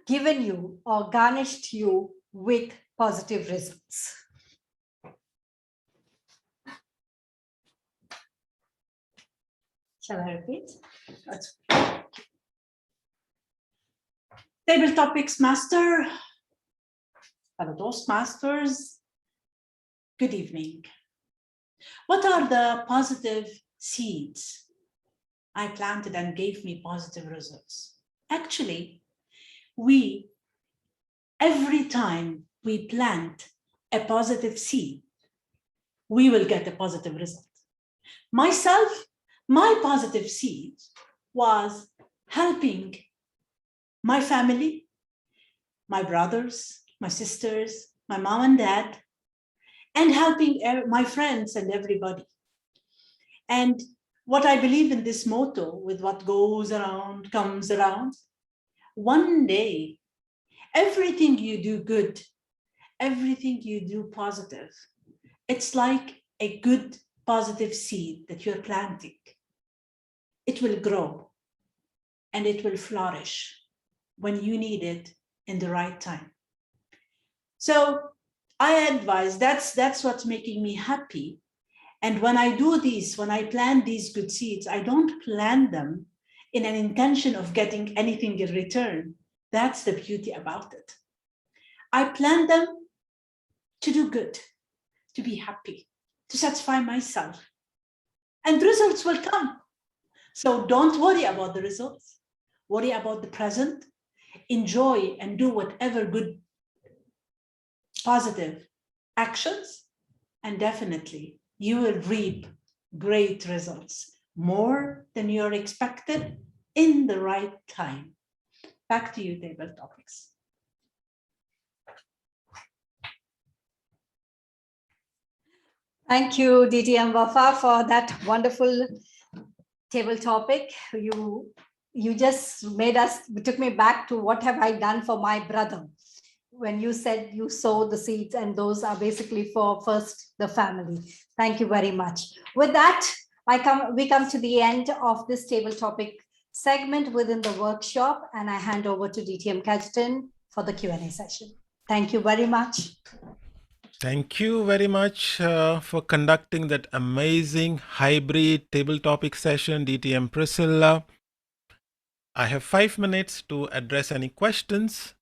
given you or garnished you with positive results? Shall I repeat? That's
Table Topics Master, fellow Toastmasters, good evening. What are the positive seeds I planted and gave me positive results? Actually, every time we plant a positive seed, we will get a positive result. Myself, my positive seed was helping my family, my brothers, my sisters, my mom and dad, and helping my friends and everybody. And what I believe in this motto, with what goes around comes around, one day, everything you do good, everything you do positive, it's like a good positive seed that you're planting. It will grow and it will flourish when you need it in the right time. So I advise, that's what's making me happy. And when I do this, when I plant these good seeds, I don't plant them in an intention of getting anything in return. That's the beauty about it. I plant them to do good, to be happy, to satisfy myself. And results will come. So don't worry about the results. worry about the present, enjoy and do whatever good, positive actions, and definitely you will reap great results, more than you're expected in the right time. Back to you, table topics.
Thank you, DTM Wafa, for that wonderful table topic. You just took me back to what have I done for my brother. When you said you sow the seeds, and those are basically for first the family. Thank you very much. With that, we come to the end of this table topic segment within the workshop, and I hand over to DTM Kajetan for the Q&A session. Thank you very much.
Thank you very much for conducting that amazing hybrid table topic session, DTM Priscilla. I have 5 minutes to address any questions.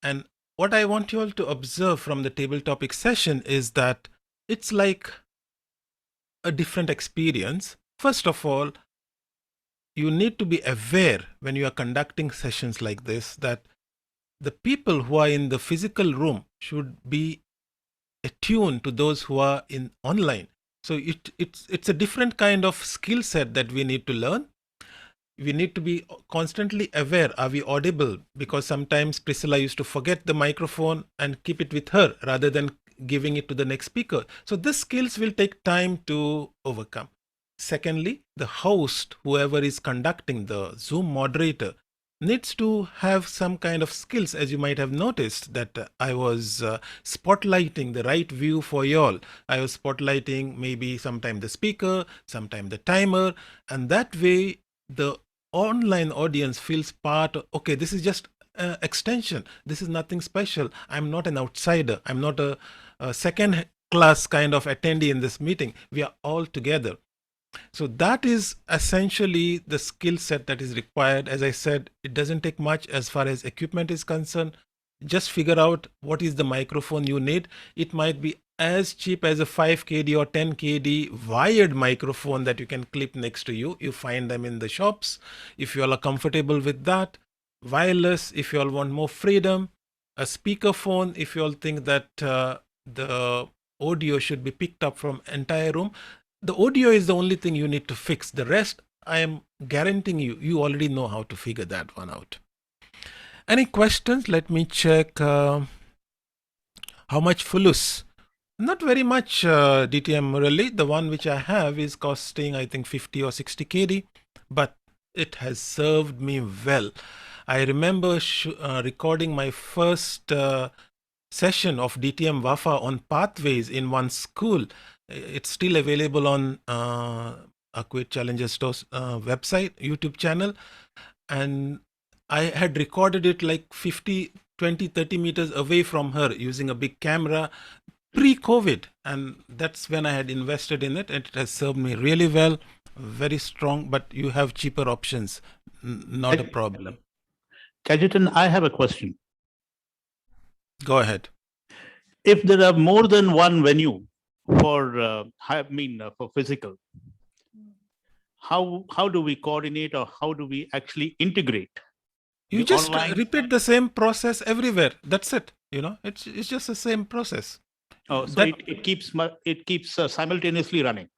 And what I want you all to observe from the table topic session is that it's like a different experience. First of all, you need to be aware when you are conducting sessions like this that the people who are in the physical room should be attuned to those who are in online. So it's a different kind of skill set that we need to learn. We need to be constantly aware. Are we audible? Because sometimes Priscilla used to forget the microphone and keep it with her rather than giving it to the next speaker. So these skills will take time to overcome. Secondly, the host, whoever is conducting, the Zoom moderator, needs to have some kind of skills. As you might have noticed that I was spotlighting the right view for y'all. I was spotlighting maybe sometime the speaker, sometime the timer, and that way the online audience feels part of, okay, this is just an extension. This is nothing special. I'm not an outsider. I'm not a second class kind of attendee in this meeting. We are all together. So that is essentially the skill set that is required. As I said, it doesn't take much as far as equipment is concerned. Just figure out what is the microphone you need. It might be as cheap as a 5 kD or 10 kD wired microphone that you can clip next to you. You find them in the shops if you all are comfortable with that. Wireless if you all want more freedom. A speakerphone if you all think that the audio should be picked up from entire room. The audio is the only thing you need to fix. The rest, I am guaranteeing you already know how to figure that one out. Any questions? Let me check how much Fulus. Not very much, DTM Murali. The one which I have is costing, I think, 50 or 60 KD, but it has served me well. I remember recording my first session of DTM Wafa on pathways in one school. It's still available on Kuwait Challenger Store's website, YouTube channel. And I had recorded it like 50, 20, 30 meters away from her using a big camera pre-COVID. And that's when I had invested in it. And it has served me really well, very strong, but you have cheaper options. Not a problem.
Kajetan, I have a question.
Go ahead.
If there are more than one venue for for physical, how do we coordinate, or how do we actually integrate?
You just repeat the same process everywhere. That's it. You know, it's just the same process.
Oh, so it keeps simultaneously running.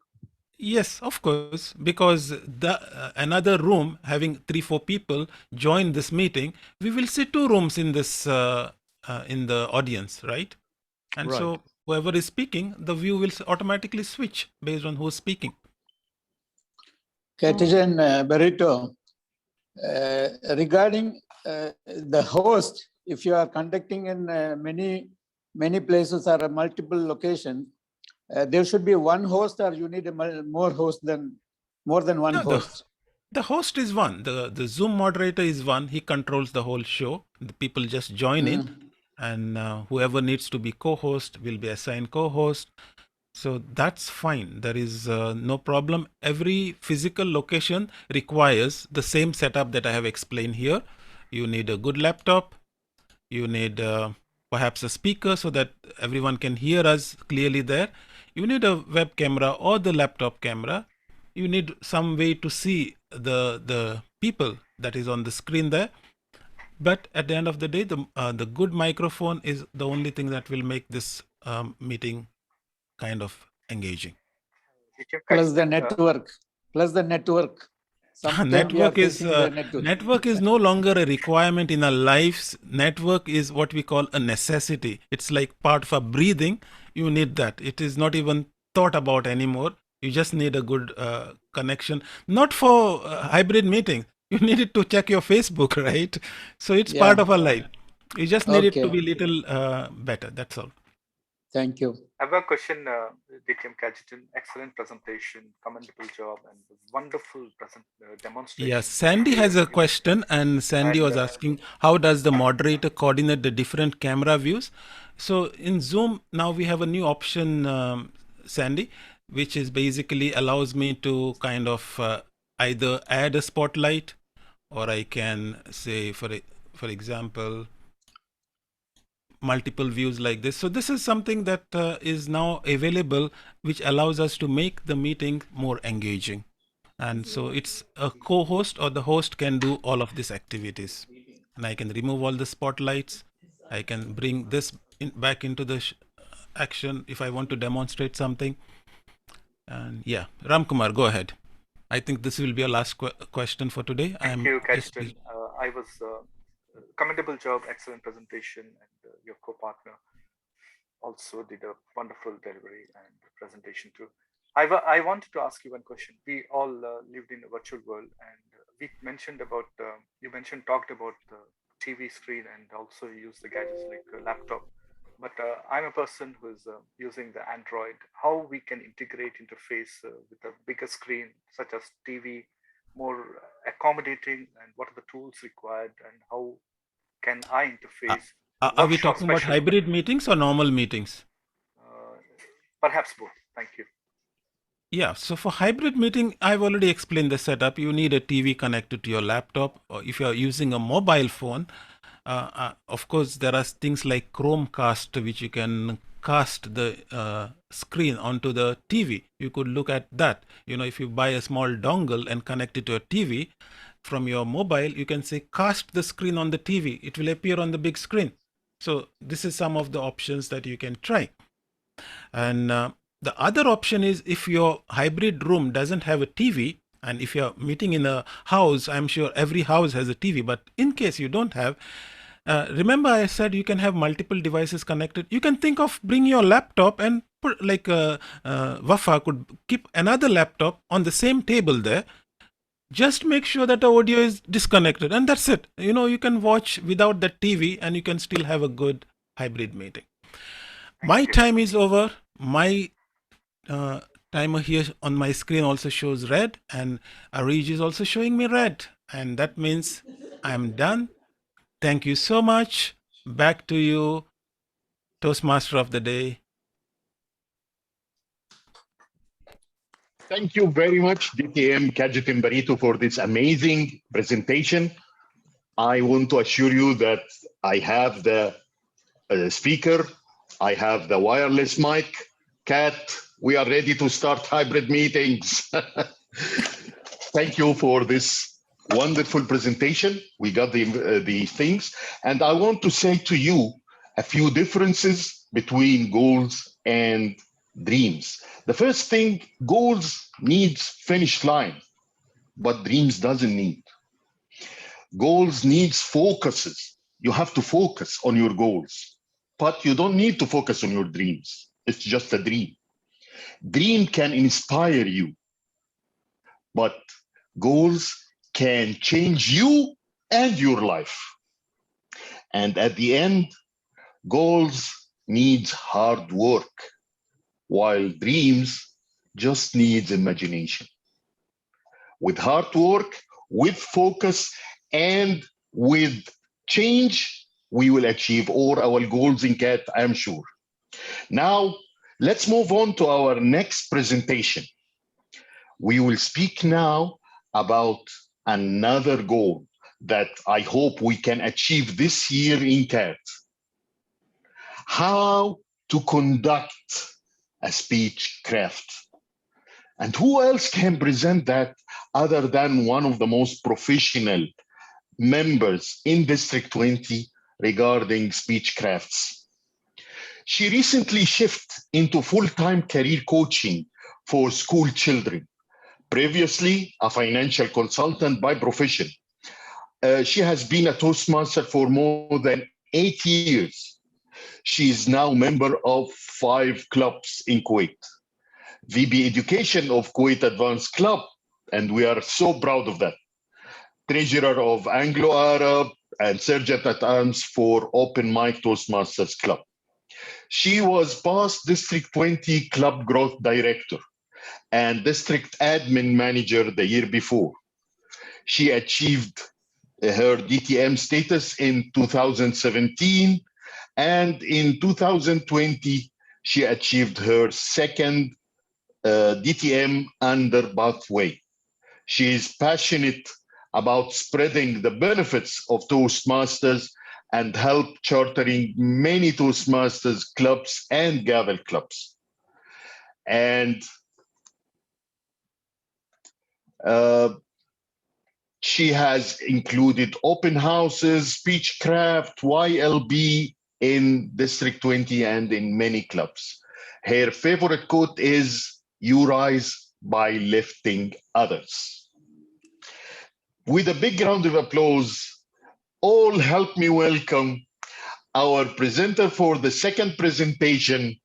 Yes, of course, because another room having 3-4 people join this meeting, we will see 2 rooms in this in the audience, right? And
right.
So whoever is speaking, the view will automatically switch based on who's speaking.
Kajetan Barito, regarding the host, if you are conducting in many places or multiple locations, there should be one host, or you need more than one host?
The host is one. The Zoom moderator is one. He controls the whole show. The people just join in, and whoever needs to be co-host will be assigned co-host. So that's fine. There is no problem. Every physical location requires the same setup that I have explained here. You need a good laptop. You need perhaps a speaker so that everyone can hear us clearly there. You need a web camera or the laptop camera. You need some way to see the people that is on the screen there. But at the end of the day, the good microphone is the only thing that will make this meeting kind of engaging.
Plus the network. Sometimes
Network is no longer a requirement in our lives. Network is what we call a necessity. It's like part of our breathing. You need that. It is not even thought about anymore. You just need a good connection. Not for hybrid meetings. You need it to check your Facebook, right? So it's part of our life. You just need it to be little better. That's all.
Thank you.
I have a question, DTM Kajetan. Excellent presentation, commendable job, and wonderful demonstration.
Yes, Sandy has a question, and Sandy was asking, how does the moderator coordinate the different camera views? So in Zoom, now we have a new option, Sandy, which is basically allows me to kind of either add a spotlight, or I can say, for example, multiple views like this. So this is something that is now available, which allows us to make the meeting more engaging. And so it's a co-host or the host can do all of these activities. And I can remove all the spotlights. I can bring this back into the action if I want to demonstrate something. And yeah, Ramkumar, go ahead. I think this will be our last question for today.
Thank you, Kajetan. I was commendable job, excellent presentation, and your co-partner also did a wonderful delivery and presentation too. I wanted to ask you one question. We all lived in a virtual world, and we mentioned about, talked about the TV screen and also use the gadgets like a laptop. But I'm a person who's using the Android. How we can integrate interface with a bigger screen, such as TV, more accommodating, and what are the tools required, and how can I interface?
Are we talking about hybrid meetings or normal meetings?
Perhaps both. Thank you.
Yeah, so for hybrid meeting, I've already explained the setup. You need a TV connected to your laptop, or if you're using a mobile phone, of course, there are things like Chromecast, which you can cast the screen onto the TV. You could look at that. If you buy a small dongle and connect it to a TV from your mobile, you can say cast the screen on the TV. It will appear on the big screen. So this is some of the options that you can try. And the other option is if your hybrid room doesn't have a TV, and if you're meeting in a house, I'm sure every house has a TV, but in case you don't have, remember I said you can have multiple devices connected. You can think of bringing your laptop and put like Wafa could keep another laptop on the same table there. Just make sure that the audio is disconnected, and that's it. You can watch without the TV and you can still have a good hybrid meeting. My time is over. My timer here on my screen also shows red, and Arij is also showing me red, and that means I'm done. Thank you so much. Back to you, Toastmaster of the Day.
Thank you very much, DTM Kajetan Barito, for this amazing presentation. I want to assure you that I have the speaker, I have the wireless mic. Kat, we are ready to start hybrid meetings. Thank you for this wonderful presentation. We got the things. And I want to say to you a few differences between goals and dreams. The first thing, goals needs finish line, but dreams doesn't need. Goals needs focuses. You have to focus on your goals, but you don't need to focus on your dreams. It's just a dream. Dream can inspire you, but goals can change you and your life. And at the end, goals needs hard work, while dreams just needs imagination. With hard work, with focus, and with change, we will achieve all our goals in CAT, I'm sure. Now, let's move on to our next presentation. We will speak now about another goal that I hope we can achieve this year in CAT. How to conduct a speech craft. And who else can present that other than one of the most professional members in District 20 regarding speech crafts. She recently shifted into full-time career coaching for school children. Previously, a financial consultant by profession. She has been a Toastmaster for more than 8 years. She is now member of 5 clubs in Kuwait. VB Education of Kuwait Advanced Club, and we are so proud of that. Treasurer of Anglo-Arab and Sergeant at Arms for Open Mic Toastmasters Club. She was past District 20 Club Growth Director and District Admin Manager the year before. She achieved her DTM status in 2017, and in 2020, she achieved her second DTM under pathway. She is passionate about spreading the benefits of Toastmasters and help chartering many Toastmasters clubs and gavel clubs. And she has included open houses, speechcraft, YLB in District 20 and in many clubs. Her favorite quote is, "You rise by lifting others." With a big round of applause, all help me welcome our presenter for the second presentation,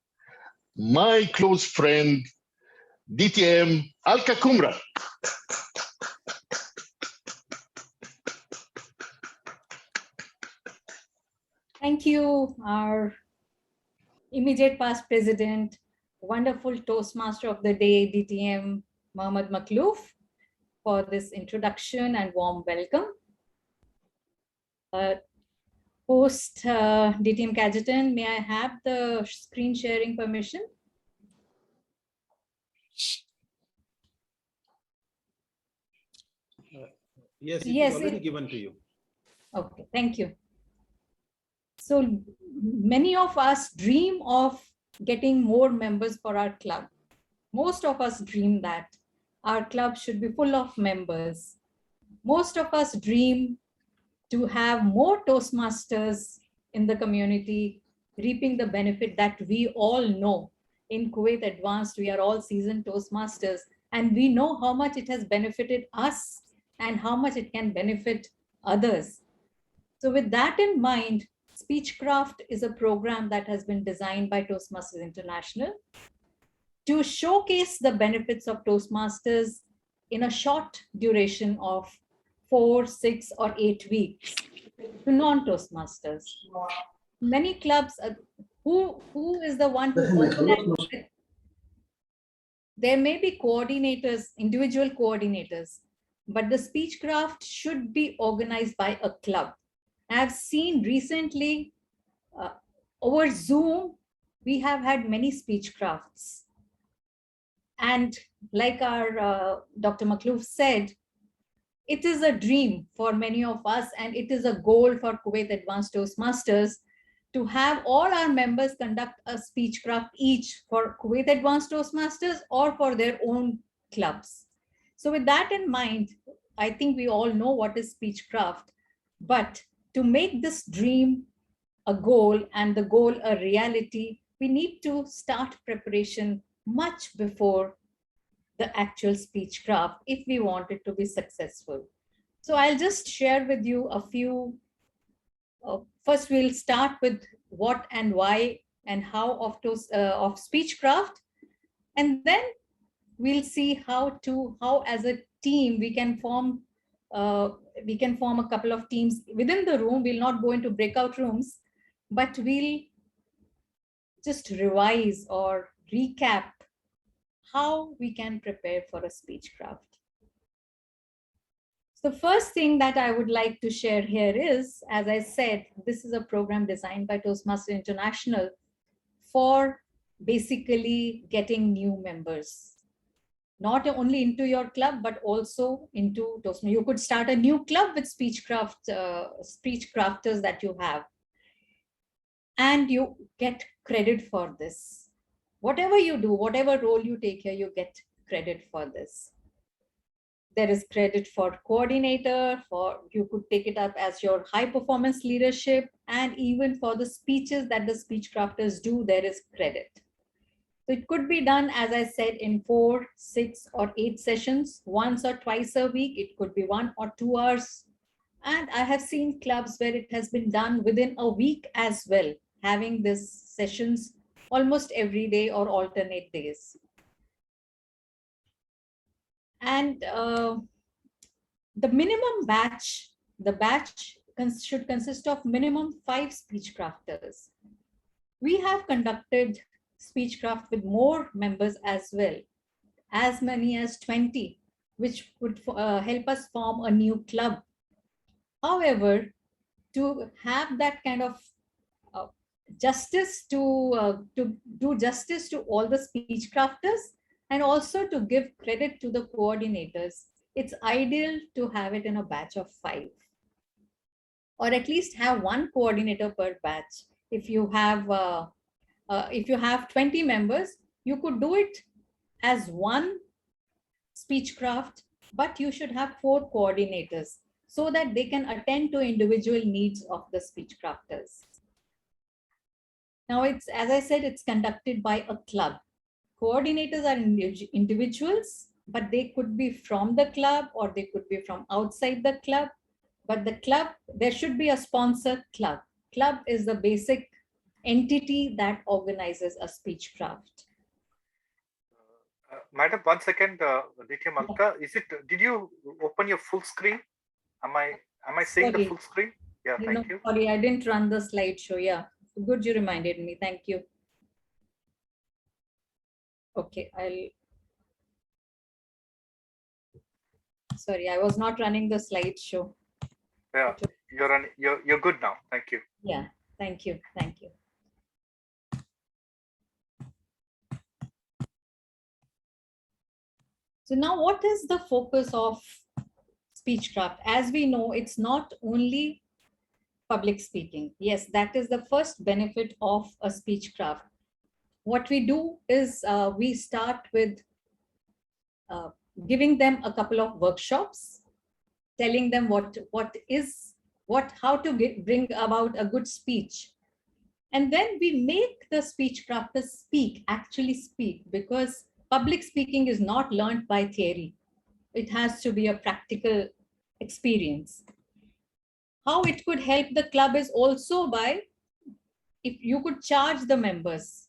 my close friend, DTM Alka Kumra.
Thank you, our immediate past president, wonderful Toastmaster of the day, DTM Mohammed Makhlouf, for this introduction and warm welcome. Host DTM Cajetan, may I have the screen sharing permission?
Yes, it
Yes,
is already given to you.
Okay, thank you. So many of us dream of getting more members for our club. Most of us dream that our club should be full of members. Most of us dream to have more Toastmasters in the community, reaping the benefit that we all know. In Kuwait Advanced, we are all seasoned Toastmasters, and we know how much it has benefited us and how much it can benefit others. So with that in mind, Speechcraft is a program that has been designed by Toastmasters International to showcase the benefits of Toastmasters in a short duration of 4, 6, or 8 weeks to non-Toastmasters. Many clubs, who is the one who organizes it? There may be coordinators, individual coordinators, but the Speechcraft should be organized by a club. I've seen recently over Zoom, we have had many Speechcrafts. And like our Dr. Makhlouf said, it is a dream for many of us, and it is a goal for Kuwait Advanced Toastmasters to have all our members conduct a Speechcraft each for Kuwait Advanced Toastmasters or for their own clubs. So with that in mind, I think we all know what is Speechcraft, but to make this dream a goal and the goal a reality, we need to start preparation much before the actual Speechcraft if we want it to be successful. So I'll just share with you a few. First, we'll start with what and why and how of Speechcraft, and then we'll see how as a team we can form a couple of teams within the room. We'll not go into breakout rooms, but we'll just revise or recap how we can prepare for a Speechcraft. The first thing that I would like to share here is, as I said, this is a program designed by Toastmasters International for basically getting new members, not only into your club, but also into Toastmasters. You could start a new club with Speechcrafters that you have, and you get credit for this. Whatever you do, whatever role you take here, you get credit for this. There is credit for coordinator, for you could take it up as your high performance leadership, and even for the speeches that the speech crafters do, there is credit. So it could be done, as I said, in 4, 6, or 8 sessions, once or twice a week. It could be 1 or 2 hours. And I have seen clubs where it has been done within a week as well, having these sessions almost every day or alternate days. And the minimum batch, should consist of minimum 5 speech crafters. We have conducted speechcraft with more members as well, as many as 20, which would help us form a new club. However, to have that kind of justice, to do justice to all the speech crafters and also to give credit to the coordinators, it's ideal to have it in a batch of 5, or at least have 1 coordinator per batch. If you have 20 members, you could do it as 1 speechcraft, but you should have 4 coordinators so that they can attend to individual needs of the speech crafters. Now, it's, as I said, it's conducted by a club. Coordinators are individuals, but they could be from the club or they could be from outside the club. But the club, there should be a sponsor club. Club is the basic entity that organizes a speechcraft.
Madam, 1 second, Nitya Malka, did you open your full screen? Am I seeing the full screen? Yeah, thank you.
Sorry, I didn't run the slideshow. Yeah, good, you reminded me. Thank you. Okay, sorry, I was not running the slideshow.
Yeah, you're good now. Thank you.
Yeah, thank you. Thank you. So now what is the focus of speechcraft? As we know, it's not only public speaking. Yes, that is the first benefit of a speechcraft. What we do is we start with giving them a couple of workshops, telling them how to bring about a good speech. And then we make the speech crafters actually speak, because public speaking is not learned by theory. It has to be a practical experience. How it could help the club is also by, if you could charge the members.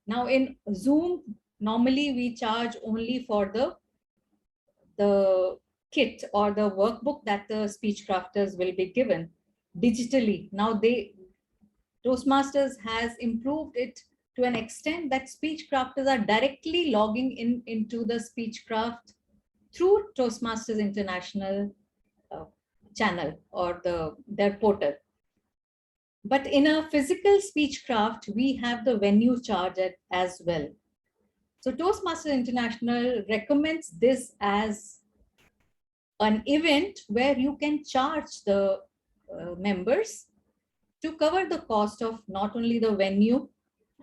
Now in Zoom, normally we charge only for the kit or the workbook that the speech crafters will be given digitally. Now Toastmasters has improved it to an extent that speech crafters are directly logging into the speechcraft through Toastmasters International channel or their portal. But in a physical speechcraft, we have the venue charge as well. So Toastmasters International recommends this as an event where you can charge the members to cover the cost of not only the venue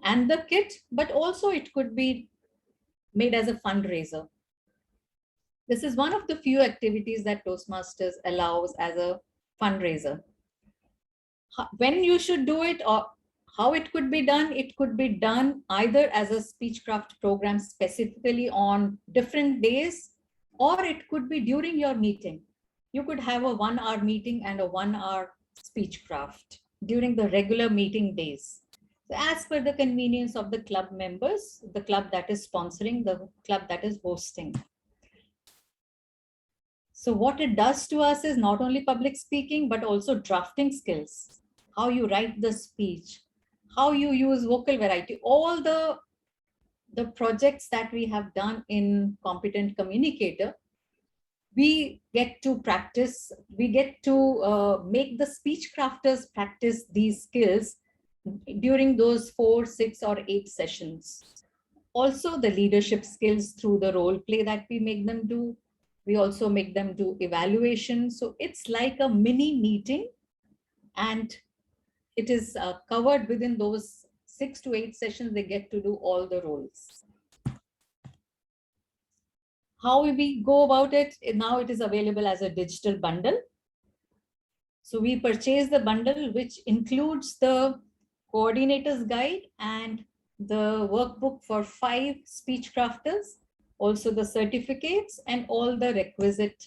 and the kit, but also it could be made as a fundraiser. This is one of the few activities that Toastmasters allows as a fundraiser. When you should do it or how it could be done, it could be done either as a speechcraft program specifically on different days, or it could be during your meeting. You could have a 1-hour meeting and a 1-hour speechcraft during the regular meeting days. So as per the convenience of the club members, the club that is sponsoring, the club that is hosting. So what it does to us is not only public speaking, but also drafting skills, how you write the speech, how you use vocal variety, all the projects that we have done in Competent Communicator. We get to practice, we get to make the speech crafters practice these skills during those 4, 6, or 8 sessions. Also the leadership skills through the role play that we make them do. We also make them do evaluation. So it's like a mini meeting, and it is covered within those 6 to 8 sessions. They get to do all the roles. How we go about it, now it is available as a digital bundle. So we purchase the bundle, which includes the coordinator's guide and the workbook for 5 speech crafters, also the certificates and all the requisite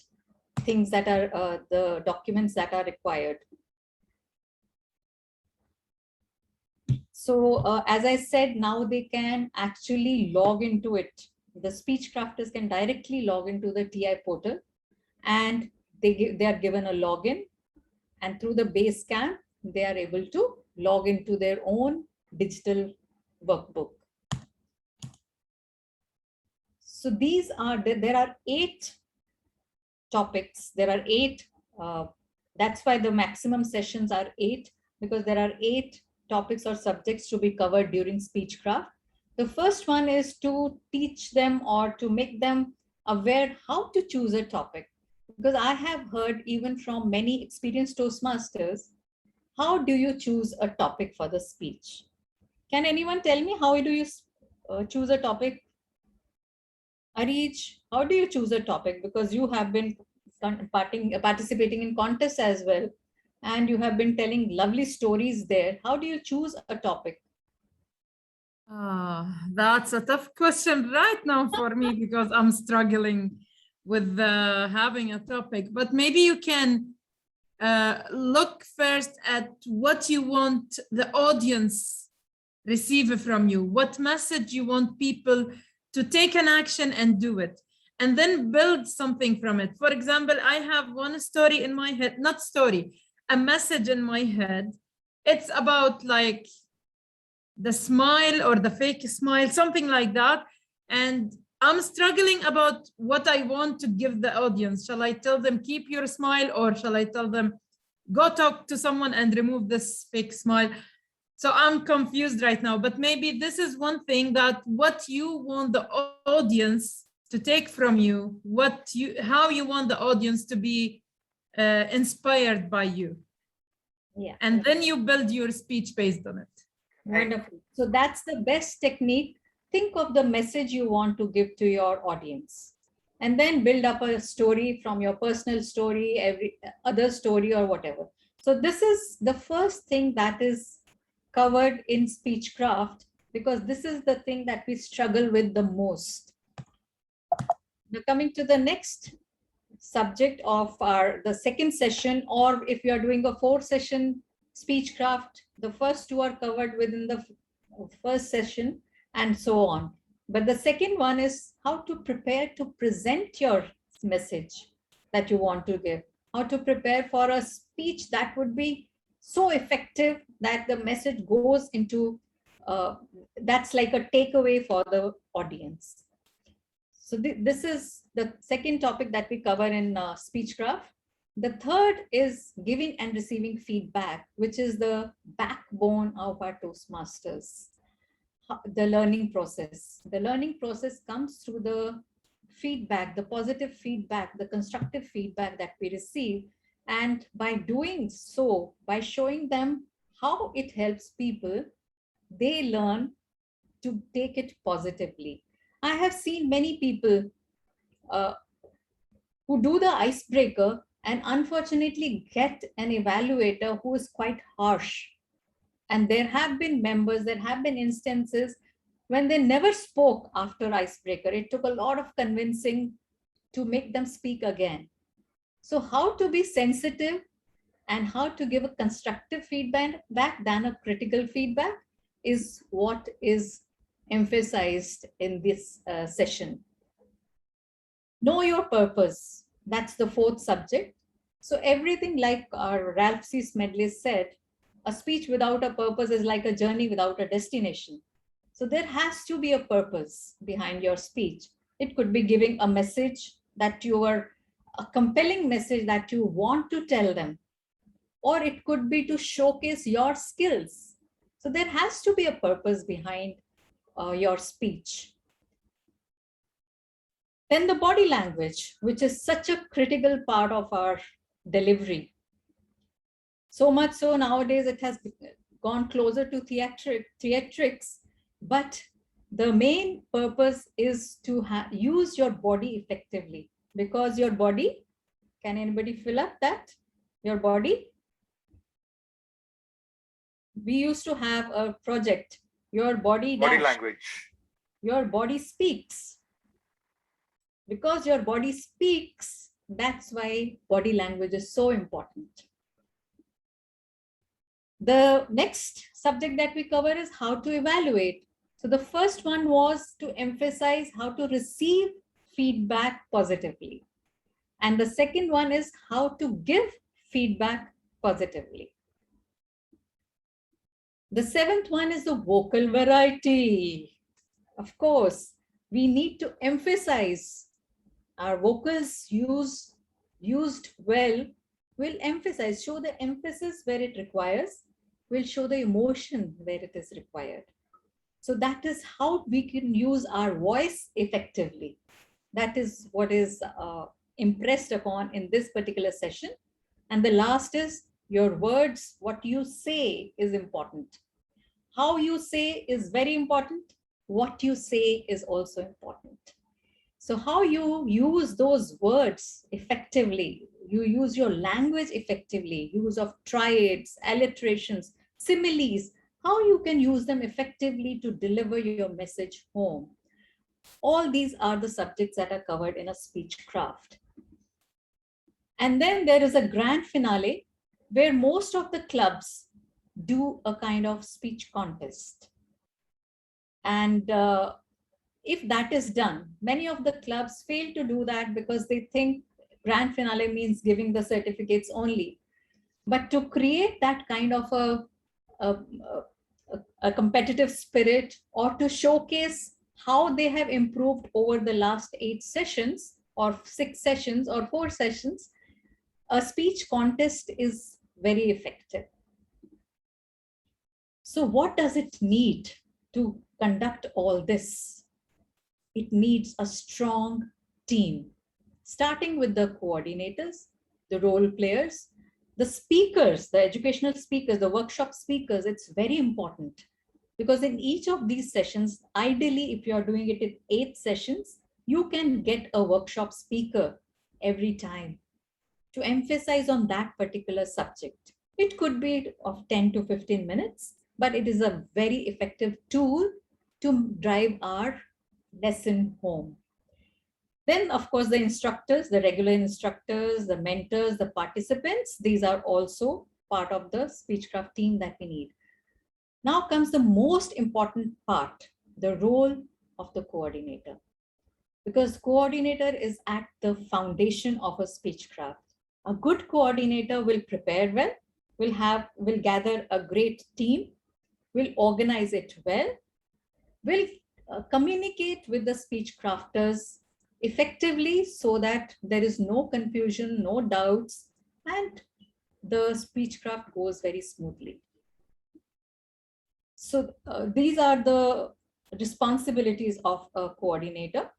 things that are the documents that are required. So as I said, now they can actually log into it. The speech crafters can directly log into the TI portal, and they are given a login, and through the base camp, they are able to log into their own digital workbook. So these are, there are 8 topics. There are 8, that's why the maximum sessions are 8, because there are 8 topics or subjects to be covered during Speechcraft. The first one is to teach them or to make them aware how to choose a topic. Because I have heard even from many experienced Toastmasters, how do you choose a topic for the speech? Can anyone tell me how do you choose a topic? Arij, how do you choose a topic? Because you have been participating in contests as well, and you have been telling lovely stories there. How do you choose a topic?
That's a tough question right now for me because I'm struggling with having a topic. But maybe you can look first at what you want the audience receive from you, what message you want people to take an action and do it, and then build something from it. For example, I have one story in my head, not story, a message in my head. It's about like the smile or the fake smile, something like that. And I'm struggling about what I want to give the audience. Shall I tell them, keep your smile, or shall I tell them, go talk to someone and remove this fake smile? So I'm confused right now, but maybe this is one thing, that what you want the audience to take from you, how you want the audience to be inspired by you.
Yeah.
And then you build your speech based on it.
Wonderful. So that's the best technique. Think of the message you want to give to your audience, and then build up a story from your personal story, every other story or whatever. So this is the first thing that is covered in Speechcraft, because this is the thing that we struggle with the most. Now coming to the next subject of the second session, or if you are doing a 4-session Speechcraft, the first 2 are covered within the first session and so on. But the second one is how to prepare to present your message that you want to give, how to prepare for a speech that would be so effective that the message goes into, that's like a takeaway for the audience. So this is the second topic that we cover in Speechcraft. The third is giving and receiving feedback, which is the backbone of our Toastmasters. The learning process. The learning process comes through the feedback, the positive feedback, the constructive feedback that we receive. And by doing so, by showing them how it helps people, they learn to take it positively. I have seen many people who do the icebreaker and unfortunately get an evaluator who is quite harsh. And there have been members, there have been instances when they never spoke after icebreaker. It took a lot of convincing to make them speak again. So how to be sensitive and how to give a constructive feedback than a critical feedback is what is emphasized in this session. Know your purpose. That's the 4th subject. So everything, like our Ralph C. Smedley said, a speech without a purpose is like a journey without a destination. So there has to be a purpose behind your speech. It could be giving a message that you are, a compelling message that you want to tell them, or it could be to showcase your skills. So there has to be a purpose behind your speech. Then the body language, which is such a critical part of our delivery. So much so nowadays it has gone closer to theatrics, but The main purpose is to use your body effectively, because your body, can anybody fill up that? Your body? We used to have a project, your body
language.
Your body speaks. Because your body speaks, that's why body language is so important. The next subject that we cover is how to evaluate. So the first one was to emphasize how to receive feedback positively. And the second one is how to give feedback positively. The seventh one is the vocal variety. Of course, we need to emphasize our vocals used well will emphasize, show the emphasis where it requires, will show the emotion where it is required. So that is how we can use our voice effectively. That is what is impressed upon in this particular session. And the last is your words, what you say is important. How you say is very important. What you say is also important. So how you use those words effectively, you use your language effectively, use of triads, alliterations, similes, how you can use them effectively to deliver your message home. All these are the subjects that are covered in a speech craft. And then there is a grand finale where most of the clubs do a kind of speech contest. And if that is done, many of the clubs fail to do that because they think grand finale means giving the certificates only. But to create that kind of a competitive spirit, or to showcase how they have improved over the last 8 sessions or 6 sessions or 4 sessions, a speech contest is very effective. So what does it need to conduct all this? It needs a strong team, starting with the coordinators, the role players, the speakers, the educational speakers, the workshop speakers. It's very important because in each of these sessions, ideally, if you are doing it in 8 sessions, you can get a workshop speaker every time to emphasize on that particular subject. It could be of 10 to 15 minutes, but it is a very effective tool to drive our lesson home. Then, of course, the instructors, the regular instructors, the mentors, the participants, these are also part of the Speechcraft team that we need. Now comes the most important part, the role of the coordinator. Because coordinator is at the foundation of a Speechcraft. A good coordinator will prepare well, will gather a great team, will organize it well, will communicate with the speech crafters effectively so that there is no confusion, no doubts, and the speech craft goes very smoothly. So these are the responsibilities of a coordinator.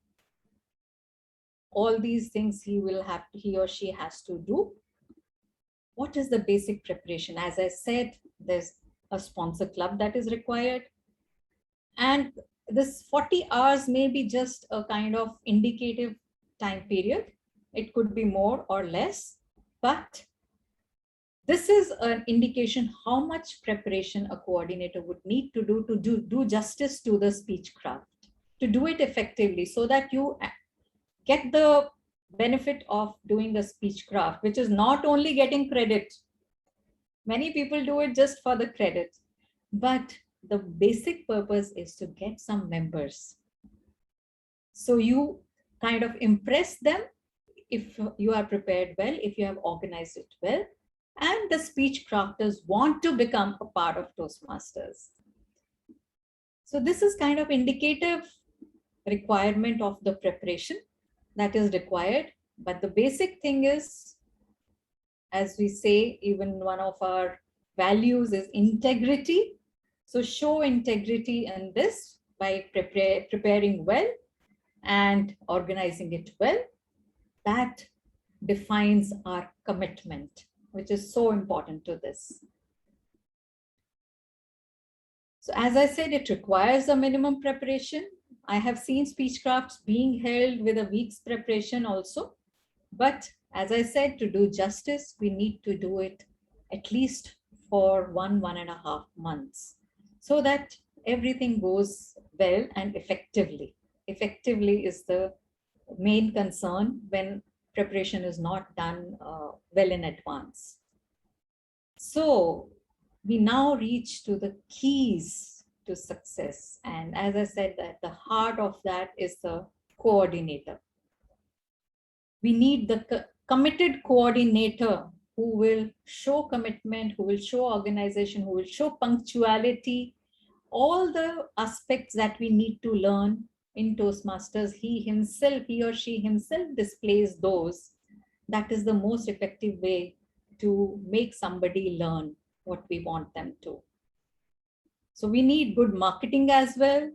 All these things he or she has to do. What is the basic preparation? As I said, there's a sponsor club that is required. And this 40 hours may be just a kind of indicative time period. It could be more or less, but this is an indication how much preparation a coordinator would need to do justice to the speech craft, to do it effectively so that you get the benefit of doing the speech craft, which is not only getting credit. Many people do it just for the credit, but the basic purpose is to get some members. So you kind of impress them if you are prepared well, if you have organized it well, and the speech crafters want to become a part of Toastmasters. So this is kind of indicative requirement of the preparation that is required. But the basic thing is, as we say, even one of our values is integrity. So show integrity in this by preparing well and organizing it well. That defines our commitment, which is so important to this. So as I said, it requires a minimum preparation. I have seen speechcrafts being held with a week's preparation also. But as I said, to do justice, we need to do it at least for 1.5 months so that everything goes well and effectively. Effectively is the main concern when preparation is not done well in advance. So we now reach to the keys to success. And as I said, that the heart of that is the coordinator. We need the committed coordinator who will show commitment, who will show organization, who will show punctuality, all the aspects that we need to learn in Toastmasters. He or she himself displays those. That is the most effective way to make somebody learn what we want them to. So we need good marketing as well.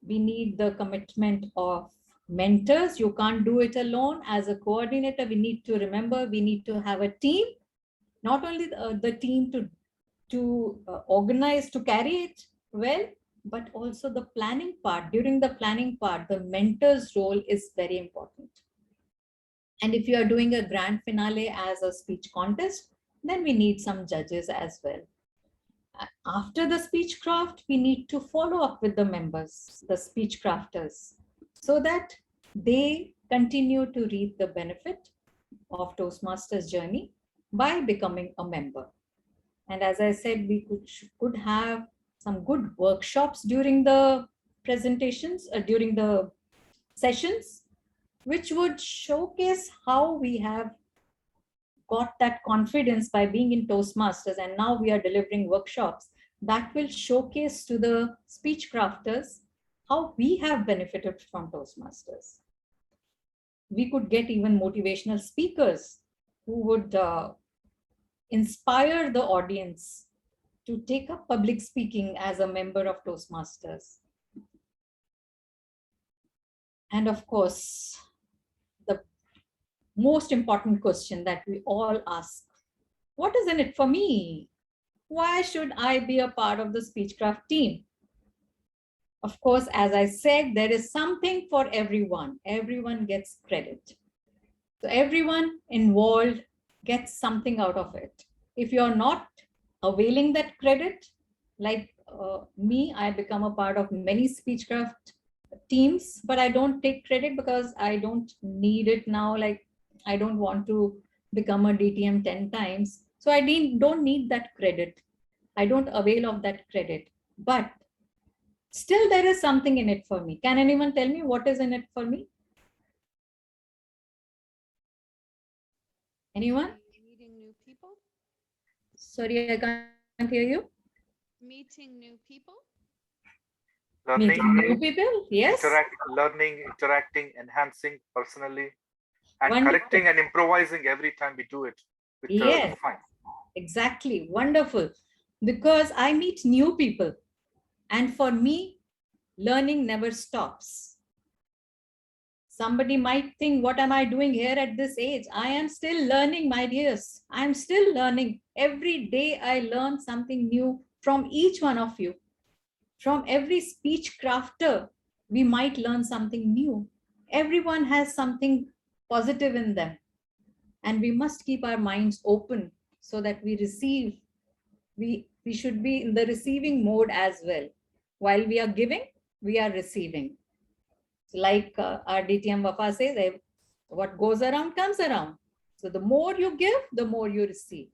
We need the commitment of mentors. You can't do it alone. As a coordinator, we need to remember, we need to have a team, not only the team to organize, to carry it well, but also the planning part. During the planning part, the mentor's role is very important. And if you are doing a grand finale as a speech contest, then we need some judges as well. After the speech craft, we need to follow up with the members, the speech crafters, so that they continue to reap the benefit of Toastmasters journey by becoming a member. And as I said, we could have some good workshops during the presentations, during the sessions, which would showcase how we have got that confidence by being in Toastmasters, and now we are delivering workshops that will showcase to the speech crafters how we have benefited from Toastmasters. We could get even motivational speakers who would inspire the audience to take up public speaking as a member of Toastmasters. And of course, the most important question that we all ask, what is in it for me? Why should I be a part of the Speechcraft team? Of course, as I said, there is something for everyone. Everyone gets credit. So everyone involved gets something out of it. If you're not availing that credit, like me, I become a part of many Speechcraft teams, but I don't take credit because I don't need it now. Like, I don't want to become a DTM 10 times. So I don't need that credit. I don't avail of that credit, but still there is something in it for me. Can anyone tell me what is in it for me? Anyone?
Meeting new people.
Sorry, I can't hear you.
Meeting new people.
Learning,
meeting new people, yes.
Learning, interacting, enhancing personally, and
Wonderful.
correcting and improvising every time we do it. With,
yes,
fine.
Exactly. Wonderful. Because I meet new people. And for me, learning never stops. Somebody might think, what am I doing here at this age? I am still learning, my dears. I am still learning. Every day I learn something new from each one of you. From every speech crafter, we might learn something new. Everyone has something positive in them. And we must keep our minds open so that we receive. We should be in the receiving mode as well. While we are giving, we are receiving. Like our DTM Wafa says, what goes around comes around. So the more you give, the more you receive.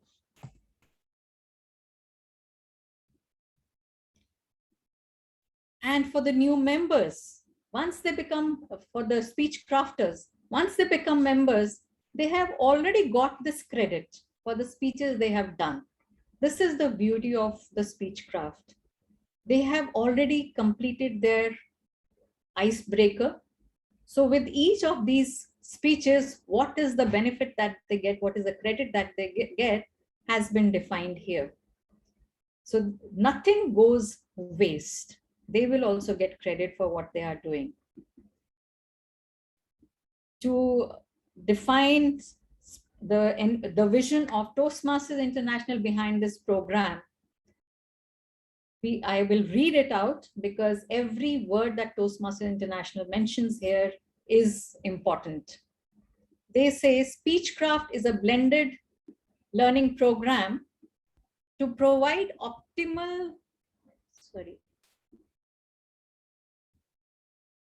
And for the new members, once they become, for the speech crafters, once they become members, they have already got this credit for the speeches they have done. This is the beauty of the speech craft. They have already completed their icebreaker. So with each of these speeches, what is the benefit that they get, what is the credit that they get has been defined here. So nothing goes waste. They will also get credit for what they are doing. To define the vision of Toastmasters International behind this program, I will read it out because every word that Toastmasters International mentions here is important. They say Speechcraft is a blended learning program to provide optimal,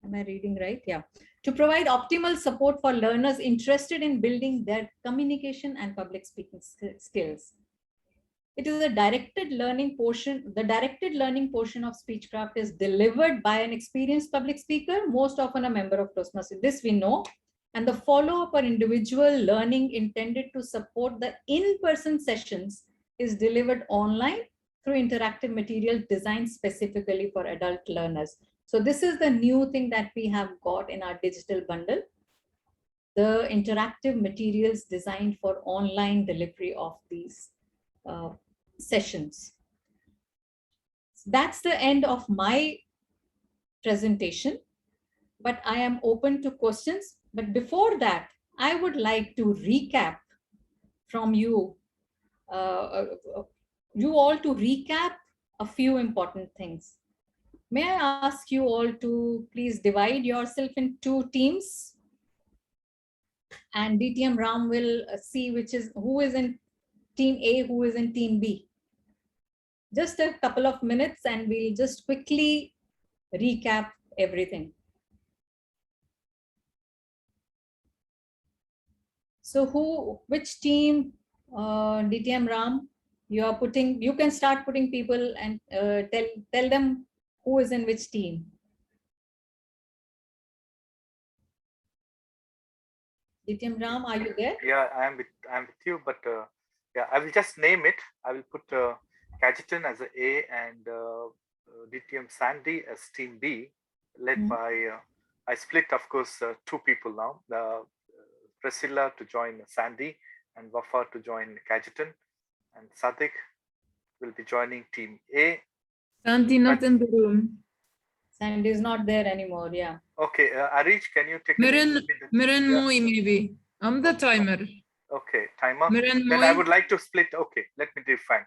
am I reading right? Yeah. To provide optimal support for learners interested in building their communication and public speaking skills. It is a directed learning portion. The directed learning portion of Speechcraft is delivered by an experienced public speaker, most often a member of Toastmasters. This we know. And the follow-up or individual learning intended to support the in-person sessions is delivered online through interactive material designed specifically for adult learners. So this is the new thing that we have got in our digital bundle. The interactive materials designed for online delivery of these sessions. That's the end of my presentation, but I am open to questions. But before that, I would like to recap from you, you all to recap a few important things. May I ask you all to please divide yourself in 2 teams, and DTM Ram will see who is in team A, who is in team B. Just a couple of minutes and we'll just quickly recap everything. So which team, DTM Ram, you can start putting people and tell them who is in which team. DTM Ram, are you there?
Yeah, I'm with you, but yeah, I will just name it. I will put Cajetan as A and DTM Sandy as team B, led by, I split, of course, 2 people now, Priscilla to join Sandy and Wafa to join Cajetan, and Sadiq will be joining team A.
Sandy not in the room.
Sandy is not there anymore, yeah.
Okay, Arish, can you take
Miran Moy, maybe. I'm the timer.
Okay, timer.
Miran
Then
Moy.
I would like to split. Okay, let me define.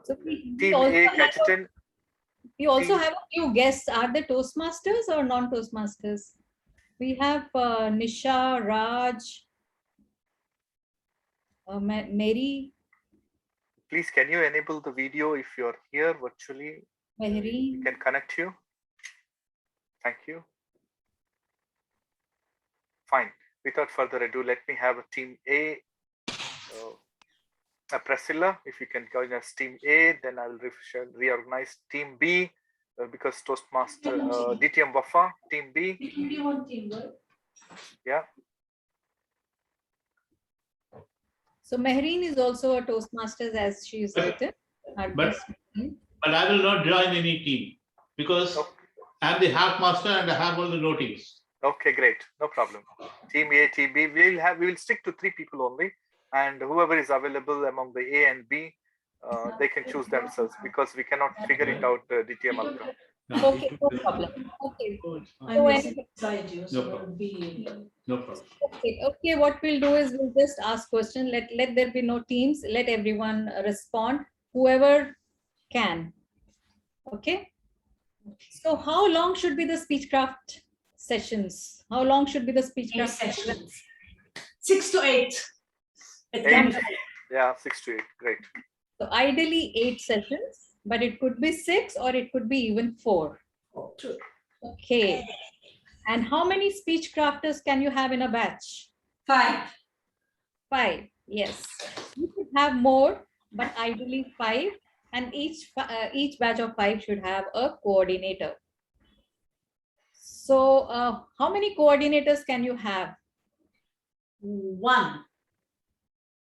So
team A, Cajetan.
We also have a few guests. Are they Toastmasters or non-Toastmasters? We have Nisha, Raj, Mary.
Please, can you enable the video if you're here virtually? We can connect you. Thank you. Fine. Without further ado, let me have a team A. Priscilla, if you can join us team A, then I will reorganize team B because Toastmaster DTM Wafa, team B. Yeah.
So Mehreen is also a Toastmasters as she is written.
But I will not join any team because I'm the half master and I have all the notings.
Okay, great. No problem. Team A, team B. We will stick to 3 people only, and whoever is available among the A and B, they can choose themselves because we cannot figure it out DTM Alka.
Okay, no problem. Okay.
No problem.
Okay, what we'll do is we'll just ask questions. Let there be no teams. Let everyone respond, whoever can. Okay. So how long should be the Speechcraft sessions? How long should be the Speechcraft sessions?
6 to 8.
8. Yeah, 6 to 8. Great.
So ideally 8 sessions, but it could be 6 or it could be even 4. Okay. And how many speech crafters can you have in a batch?
5.
5, yes. You could have more, but ideally 5. And each batch of 5 should have a coordinator. So how many coordinators can you have?
1.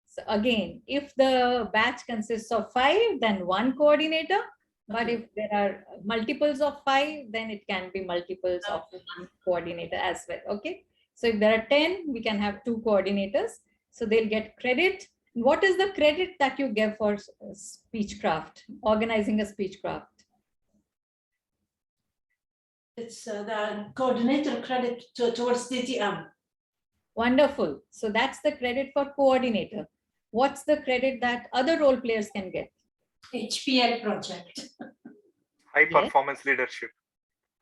So again, if the batch consists of 5, then 1 coordinator. But if there are multiples of 5, then it can be multiples of 1 coordinator as well. Okay. So if there are 10, we can have 2 coordinators. So they'll get credit. What is the credit that you give for Speechcraft, organizing a Speechcraft?
It's the coordinator credit towards DTM.
Wonderful. So that's the credit for coordinator. What's the credit that other role players can get?
HPL project.
High performance leadership.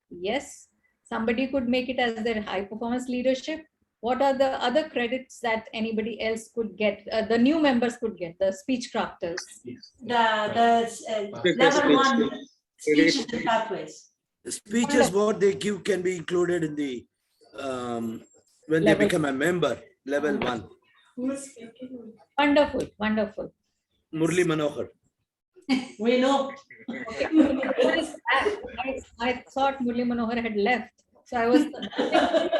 Yes, somebody could make it as their high performance leadership. What are the other credits that anybody else could get? The new members could get, the speech crafters.
Level 1 speeches and pathways.
The speeches what they give can be included in the when they become a member, level 1.
Wonderful, wonderful.
Murli Manohar.
We know.
Okay. I thought Murli Manohar had left. So I was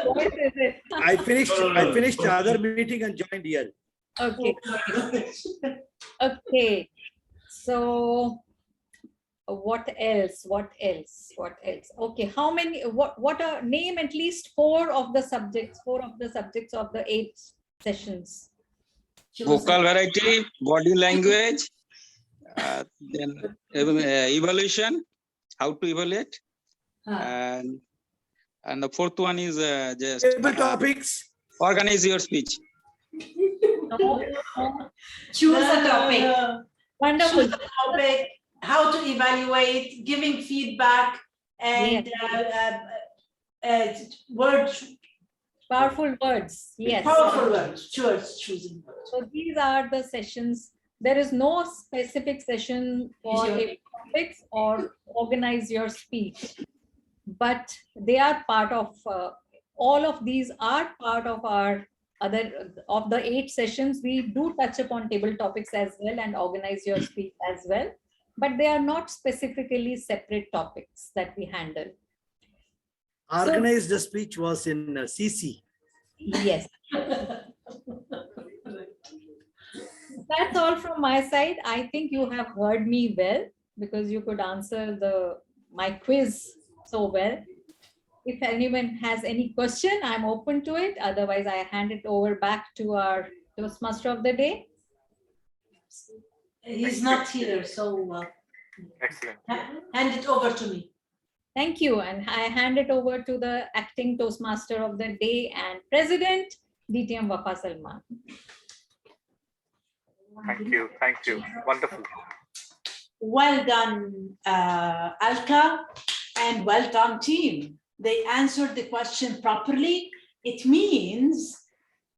what is it?
I finished the other meeting and joined here.
Okay. Okay. So what else? Okay, how many, what are, name at least four of the subjects of the 8 sessions.
Vocal variety, body language, then evaluation, how to evaluate, and the fourth one is just
topics.
Organize your speech.
Choose a topic.
Wonderful.
Choose a topic, how to evaluate, giving feedback, and words.
Powerful words. Yes.
Powerful words. Choosing words.
So these are the sessions. There is no specific session for topics or organize your speech, but they are part of, all of these are part of our of the 8 sessions. We do touch upon table topics as well and organize your speech as well, but they are not specifically separate topics that we handle.
Organized the speech was in CC.
Yes. That's all from my side. I think you have heard me well because you could answer my quiz so well. If anyone has any question, I'm open to it. Otherwise, I hand it over back to our Toastmaster of the day.
He's not here, so
Excellent.
Hand it over to me.
Thank you. And I hand it over to the acting Toastmaster of the day and President, DTM Wafa Salman.
Thank you. Wonderful.
Well done, Alka, and well done, team. They answered the question properly. It means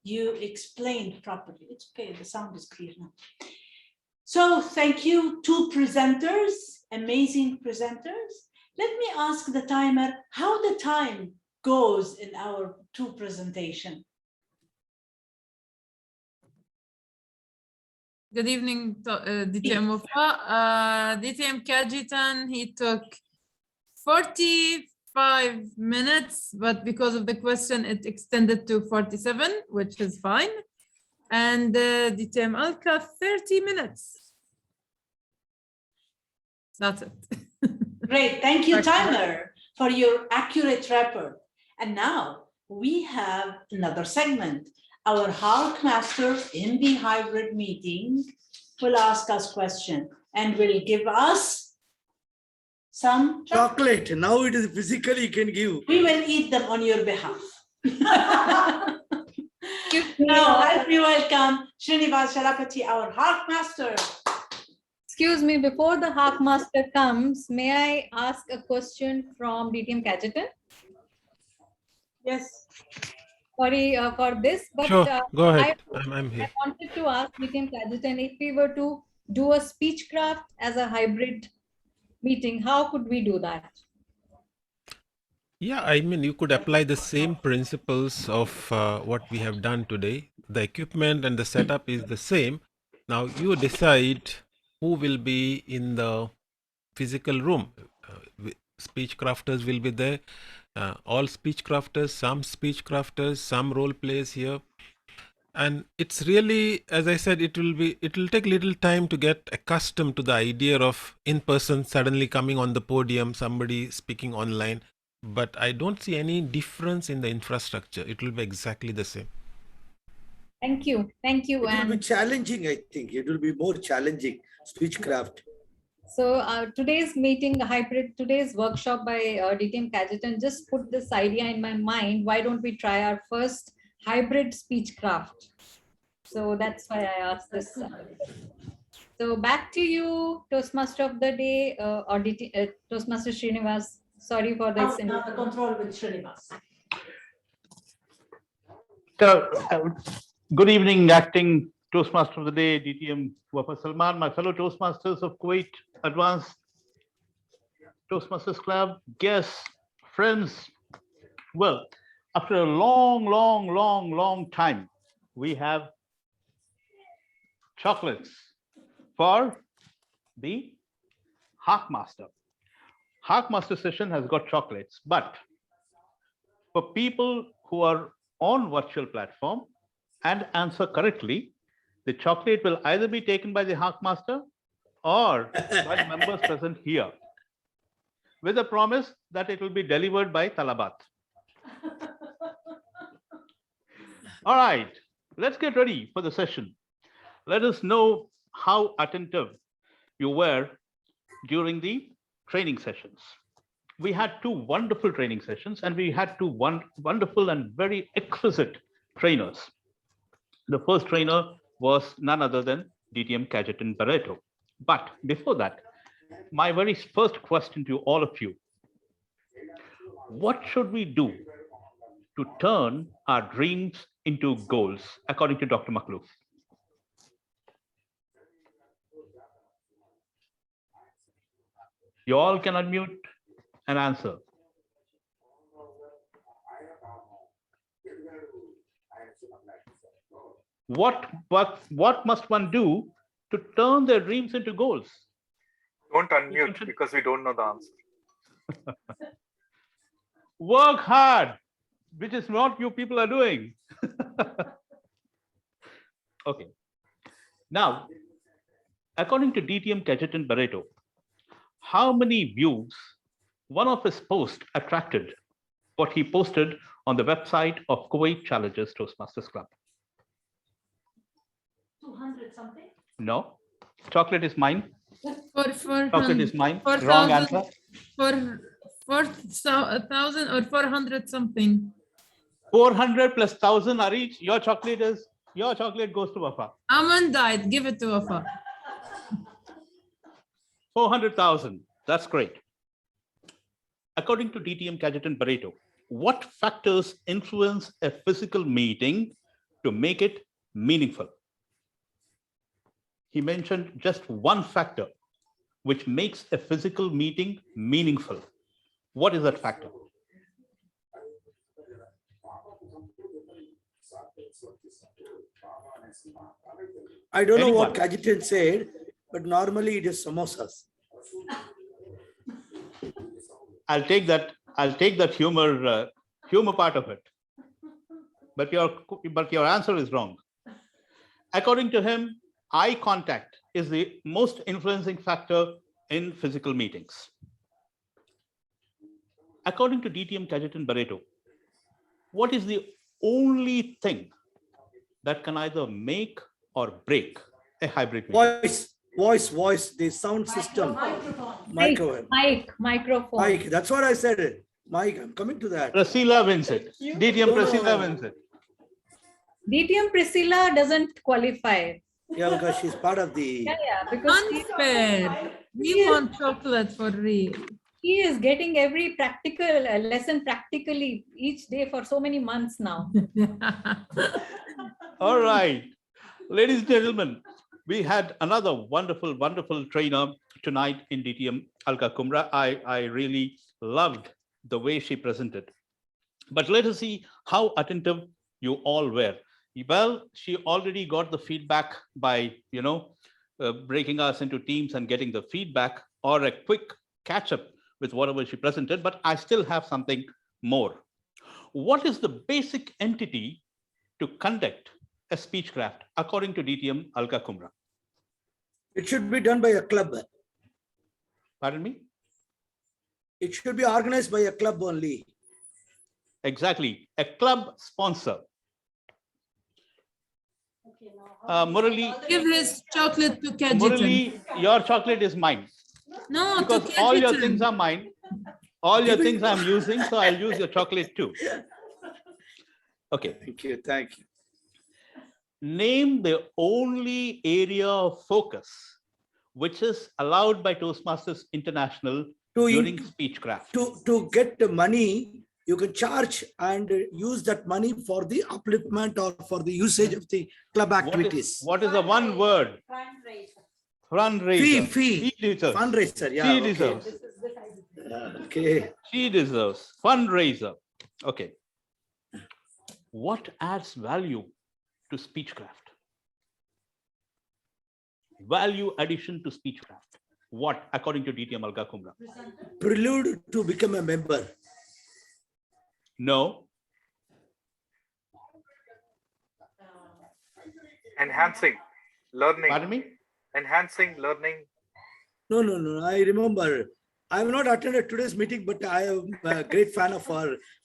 you explained properly. It's okay, the sound is clear now. So thank you, 2 presenters, amazing presenters. Let me ask the timer how the time goes in our 2 presentation.
Good evening, DTM Wafa. DTM Kajitan, he took 45 minutes, but because of the question, it extended to 47, which is fine. And DTM Alka, 30 minutes. That's it.
Great, thank you, timer, for your accurate report. And now we have another segment. Our Hulk Master in the hybrid meeting will ask us questions and will give us some
chocolate. Now it is physically you can give.
We will eat them on your behalf. Now help me welcome Srinivas Sharapati, our Hulk Master.
Excuse me, before the Hulk Master comes, may I ask a question from DTM Kajitan?
Yes.
Sorry for this, but
sure, go ahead. I'm here.
I wanted to ask DTM Kajitan, if we were to do a speechcraft as a hybrid meeting, how could we do that?
Yeah, I mean, you could apply the same principles of what we have done today. The equipment and the setup is the same. Now you decide who will be in the physical room. Speech crafters will be there. All speech crafters, some role plays here. And it's really, as I said, it will take little time to get accustomed to the idea of in person suddenly coming on the podium, somebody speaking online. But I don't see any difference in the infrastructure. It will be exactly the same.
Thank you. Thank you.
It will be challenging, I think. It will be more challenging, speechcraft.
So today's meeting, today's workshop by DTM Kajitan just put this idea in my mind. Why don't we try our first hybrid speechcraft? So that's why I asked this. So back to you, Toastmaster of the day, Toastmaster Srinivas. Sorry for this.
Control with Srinivas.
Good evening, acting Toastmaster of the day, DTM Wafa Salman, my fellow Toastmasters of Kuwait Advanced Toastmasters Club, guests, friends. Well, after a long time, we have chocolates for the Hark Master. Hark Master session has got chocolates, but for people who are on virtual platform and answer correctly, the chocolate will either be taken by the Hark Master or by the members present here, with a promise that it will be delivered by Talabat. All right, let's get ready for the session. Let us know how attentive you were during the training sessions. We had two wonderful training sessions, and we had two wonderful and very exquisite trainers. The first trainer was none other than DTM Cajetan Barreto. But before that, my very first question to all of you: what should we do to turn our dreams into goals, according to Dr. Makhlouf? You all can unmute and answer. What must one do to turn their dreams into goals?
Don't unmute because we don't know the answer.
Work hard, which is what you people are doing. Okay. Now, according to DTM Cajetan Barreto, how many views one of his posts attracted what he posted on the website of Kuwait Challenges Toastmasters Club?
200 something?
No. Chocolate is mine. Chocolate is mine.
4,000.
Wrong answer.
For 4,000 or 400 something.
400 plus 1,000 are each. Your chocolate goes to Wafa.
Aman died. Give it to Wafa.
400,000. That's great. According to DTM Cajetan Barreto, what factors influence a physical meeting to make it meaningful? He mentioned just one factor which makes a physical meeting meaningful. What is that factor?
I don't know what Cajetan said, but normally it is samosas.
I'll take that humor part of it. But your answer is wrong. According to him, eye contact is the most influencing factor in physical meetings. According to DTM Cajetan Barreto, what is the only thing that can either make or break a hybrid meeting?
Voice, the sound system. Microphone.
Microphone.
That's what I said. Mike, I'm coming to that.
Priscilla wins it. DTM Priscilla wins it.
DTM Priscilla doesn't qualify.
Yeah, because she's part of the...
because
unfair. We want chocolate for real.
He is getting every practical lesson practically each day for so many months now.
All right. Ladies and gentlemen, we had another wonderful trainer tonight in DTM, Alka Kumra. I really loved the way she presented. But let us see how attentive you all were. Well, she already got the feedback by, breaking us into teams and getting the feedback, or a quick catch up with whatever she presented, but I still have something more. What is the basic entity to conduct a speechcraft according to DTM Alka Kumra?
It should be done by a club.
Pardon me?
It should be organized by a club only.
Exactly, a club sponsor. Murali,
give his chocolate to Cajetan.
Murali, your chocolate is mine.
No,
because all your things are mine. All your things I'm using, so I'll use your chocolate too. Okay.
Thank you.
Name the only area of focus which is allowed by Toastmasters International during Speechcraft.
To get the money, you can charge and use that money for the upliftment or for the usage of the club activities.
What is the one word? Fundraiser.
Fee.
She deserves.
Fundraiser. Yeah.
She
okay.
deserves.
Okay.
She deserves. Fundraiser. Okay. What adds value to Speechcraft? Value addition to Speechcraft. What, according to DTM Alga Kumra?
Prelude to become a member.
No.
Enhancing learning.
Pardon me?
Enhancing learning.
No. I remember. I have not attended today's meeting, but I am a great fan of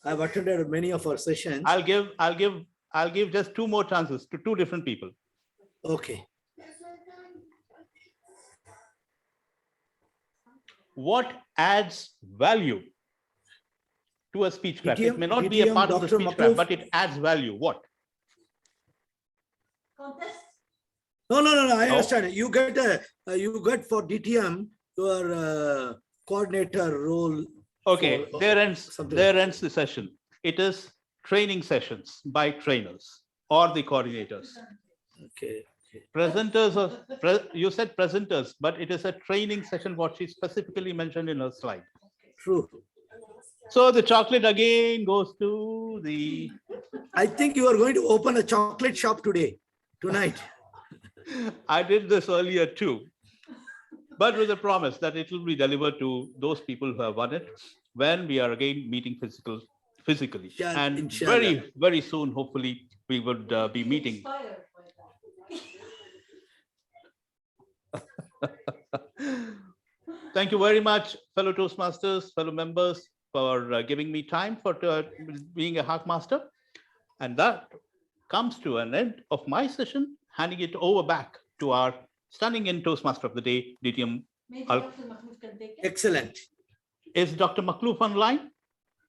I've attended many of our sessions.
I'll give just two more chances to two different people.
Okay.
What adds value to a Speechcraft? It may not be a part of the Speechcraft, but it adds value. What?
Contest?
No. I understand. You get for DTM your coordinator role.
Okay, there ends the session. It is training sessions by trainers or the coordinators.
Okay.
Presenters, you said presenters, but it is a training session, what she specifically mentioned in her slide.
True.
So the chocolate again goes to the...
I think you are going to open a chocolate shop tonight.
I did this earlier too, but with a promise that it will be delivered to those people who have won it when we are again meeting physically.
Yeah,
and
inshallah.
very soon, hopefully, we would be meeting. Thank you very much, fellow Toastmasters, fellow members, for giving me time for being a Hackmaster. And that comes to an end of my session, handing it over back to our standing in Toastmaster of the day, DTM.
Excellent.
Is Dr. Makhlouf online?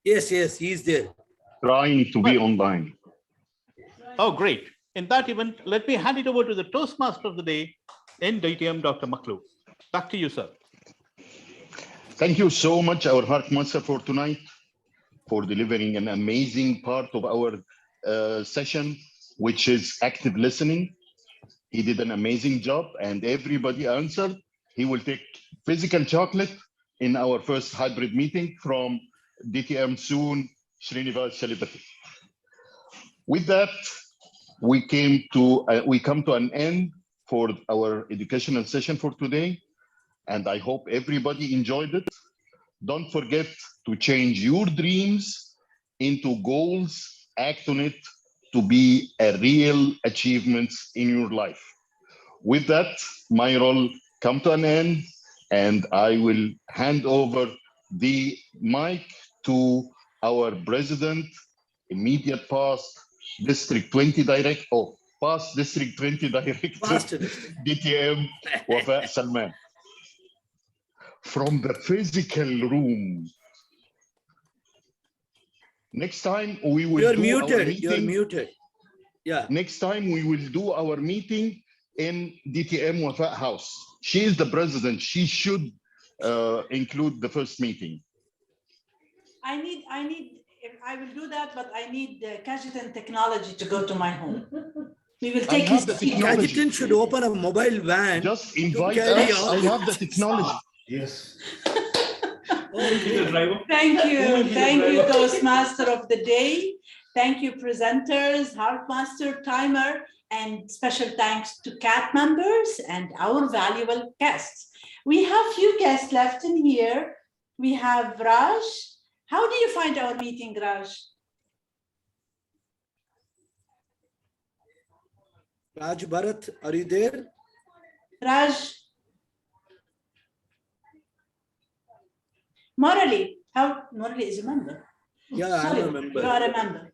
Yes, he is there.
Trying to be online.
Oh, great. In that event, let me hand it over to the Toastmaster of the day in DTM, Dr. Makhlouf. Back to you, sir.
Thank you so much, our Hackmaster, for tonight, for delivering an amazing part of our session, which is active listening. He did an amazing job and everybody answered. He will take physical chocolate in our first hybrid meeting from DTM soon, Srinivas Shalipati. With that, we come to an end for our educational session for today. And I hope everybody enjoyed it. Don't forget to change your dreams into goals, act on it to be a real achievements in your life. With that, my role come to an end, and I will hand over the mic to our president, immediate past District 20 past District 20 Director, DTM Wafa Salman. From the physical room. Next time we will
You're
do
muted.
our meeting.
You're muted. Yeah.
Next time we will do our meeting in DTM Wafa House. She is the president. She should include the first meeting.
I will do that, but I need the Kajitan technology to go to my home. We will take his
Kajitan should open a mobile van.
Just invite us. I have the technology.
Yes.
Thank you, Toastmaster of the day. Thank you, presenters, Heartmaster, Timer, and special thanks to CAT members and our valuable guests. We have few guests left in here. We have Raj. How do you find our meeting, Raj?
Raj Bharat, are you there?
Raj. Morally, Morally is a member.
Yeah,
Sorry,
I'm a member.
You are a member.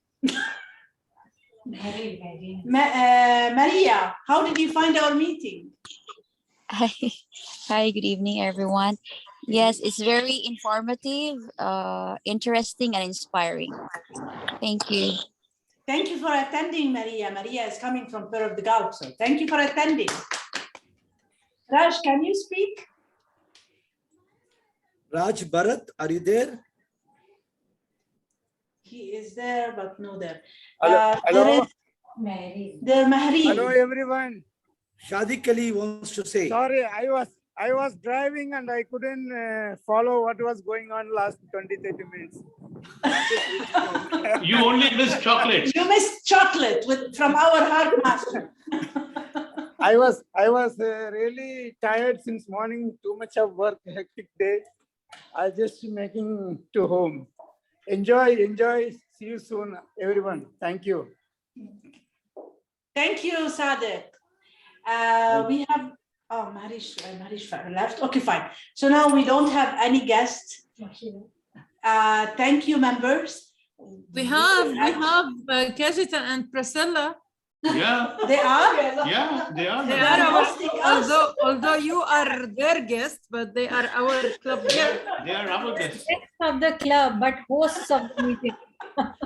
Maria, how did you find our meeting?
Hi, good evening, everyone. Yes, it's very informative, interesting, and inspiring. Thank you.
Thank you for attending, Maria. Maria is coming from Pearl of the Gulf, so thank you for attending. Raj, can you speak?
Raj Bharat, are you there?
He is there, but no there.
Hello.
There is Mahri.
Hello, everyone.
Shadiq Ali wants to say.
Sorry, I was driving and I couldn't follow what was going on last 20-30 minutes.
You only missed chocolate.
You missed chocolate from our heart master.
I was really tired since morning. Too much of work, hectic day. I just making to home. Enjoy. See you soon, everyone. Thank you.
Thank you, Sadek. We have, Marish left. Okay, fine. So now we don't have any guests. Thank you, members.
We have Kajetan and Priscilla.
Yeah.
They are?
Yeah, they are.
They are our, although you are their guest, but they are our club guests.
They are our guests.
Guests of the club, but hosts of the meeting.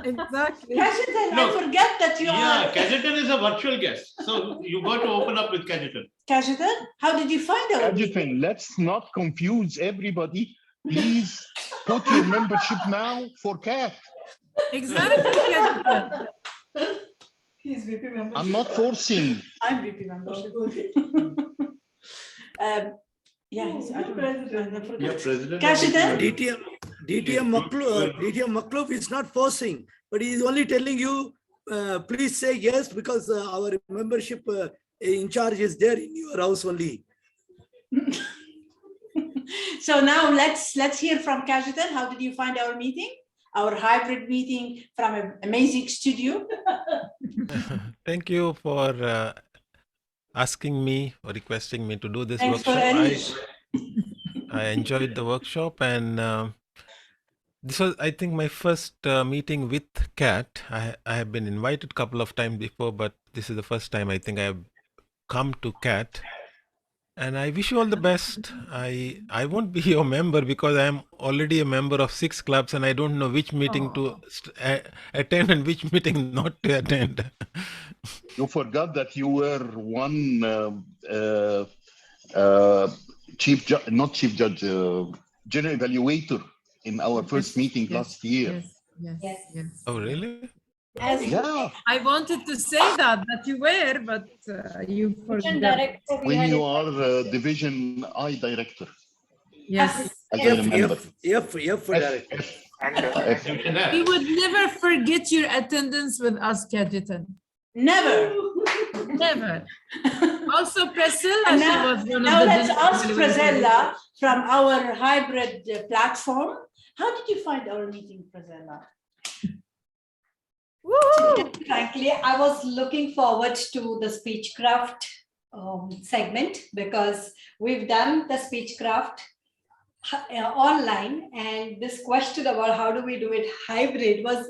Exactly.
Kajetan,
No.
I forget that you
Yeah,
are.
Kajetan is a virtual guest. So you got to open up with Kajetan.
Kajetan, how did you find out?
Kajetan, let's not confuse everybody. Please put your membership now for CAT.
Exactly, Kajetan.
He's VP membership.
I'm not forcing.
I'm VP membership. Yeah, he's president.
Yeah, president.
Kajetan?
DTM Makluf is not forcing, but he is only telling you, please say yes, because our membership in charge is there in your house only.
So now let's hear from Kajetan. How did you find our meeting? Our hybrid meeting from an amazing studio.
Thank you for asking me or requesting me to do this
Thanks for
workshop.
Anish.
I enjoyed the workshop, and this was, I think, my first meeting with CAT. I have been invited a couple of times before, but this is the first time I think I have come to CAT. And I wish you all the best. I won't be your member because I am already a member of 6 clubs, and I don't know which meeting to attend and which meeting not to attend.
You forgot that you were one general evaluator in our first meeting last year.
Yes.
Oh, really?
Yeah.
I wanted to say that you were, but you forgot.
When you are division I director.
Yes.
I can remember.
F director.
We would never forget your attendance with us, Kajetan.
Never.
Never. Also, Priscilla,
And
she
now,
was one
now
of the
let's ask
delegates.
Priscilla from our hybrid platform. How did you find our meeting, Priscilla?
Frankly, I was looking forward to the speechcraft segment because we've done the speechcraft online, and this question about how do we do it hybrid was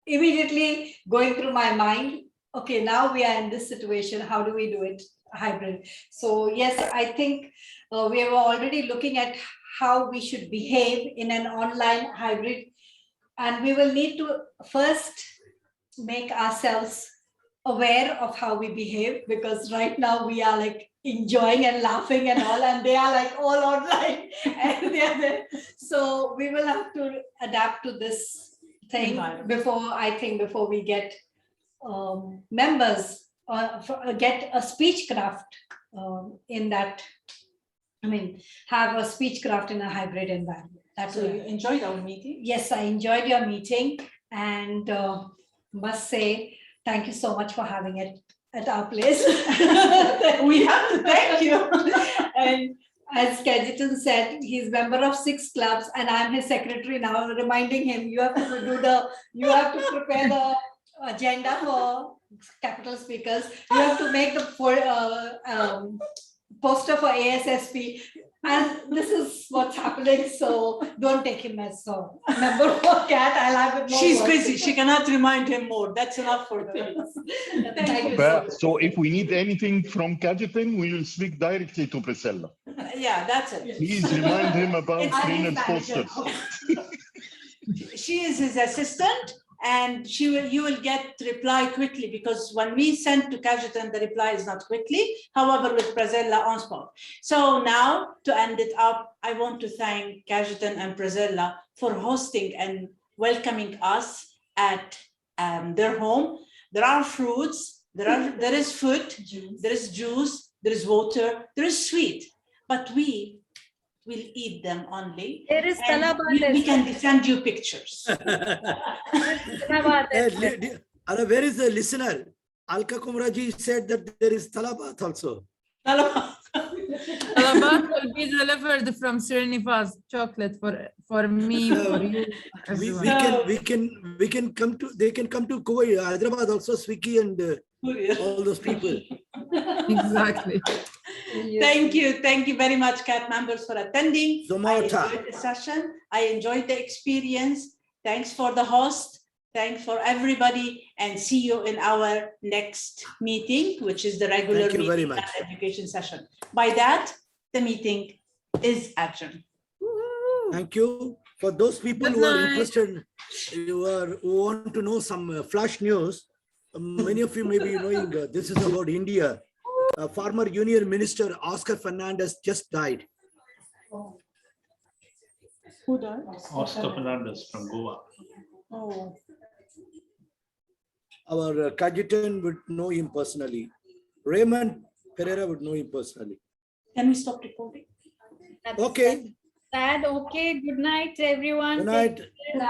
immediately going through my mind. Okay, now we are in this situation. How do we do it hybrid? So yes, I think we were already looking at how we should behave in an online hybrid, and we will need to first make ourselves aware of how we behave, because right now we are like enjoying and laughing and all, and they are like all online and they are there. So we will have to adapt to this thing before we get members or get a speechcraft in that. I mean, have a speechcraft in a hybrid environment. That's
So you enjoyed our meeting?
Yes, I enjoyed your meeting, and must say thank you so much for having it at our place.
We have to thank you.
And as Kajetan said, he's member of 6 clubs, and I'm his secretary now, reminding him you have to prepare the agenda for capital speakers. You have to make the poster for ASSP. And this is what's happening, so don't take him as a member for CAT. I'll have it more.
She's busy. She cannot remind him more. That's enough for her.
Thank you so much.
So if we need anything from Kajetan, we will speak directly to Priscilla.
Yeah, that's it.
Please remind him about
It's
Reynolds posters.
She is his assistant, and you will get reply quickly, because when we send to Kajetan, the reply is not quickly. However, with Brazella on spot. So now to end it up, I want to thank Kajetan and Brazella for hosting and welcoming us at their home. There are fruits, there is food, there is juice, there is water, there is sweet, but we will eat them only.
There is
And we can send you pictures.
Where is the listener? Alka Kumraji said that there is talabat also.
Talabat will be delivered from Srinivas chocolate for me, for you, everyone.
We can come to, they can come to Kuwait, Hyderabad also, Swiki and all those people.
Exactly.
Thank you very much, CAT members, for attending.
Zomata.
I enjoyed the session. I enjoyed the experience. Thanks for the host. Thanks for everybody, and see you in our next meeting, which is the regular
Thank you very
meeting
much.
and education session. By that, the meeting is adjourned.
Thank you. For those people who are interested, who want to know some flash news, many of you may be knowing this is about India. Former Union Minister Oscar Fernandez just died.
Who died?
Oscar Fernandez from Goa.
Oh.
Our Kajetan would know him personally. Raymond Pereira would know him personally.
Can we stop recording?
Okay.
Sad. Okay. Good night, everyone.
Good night.
Take care.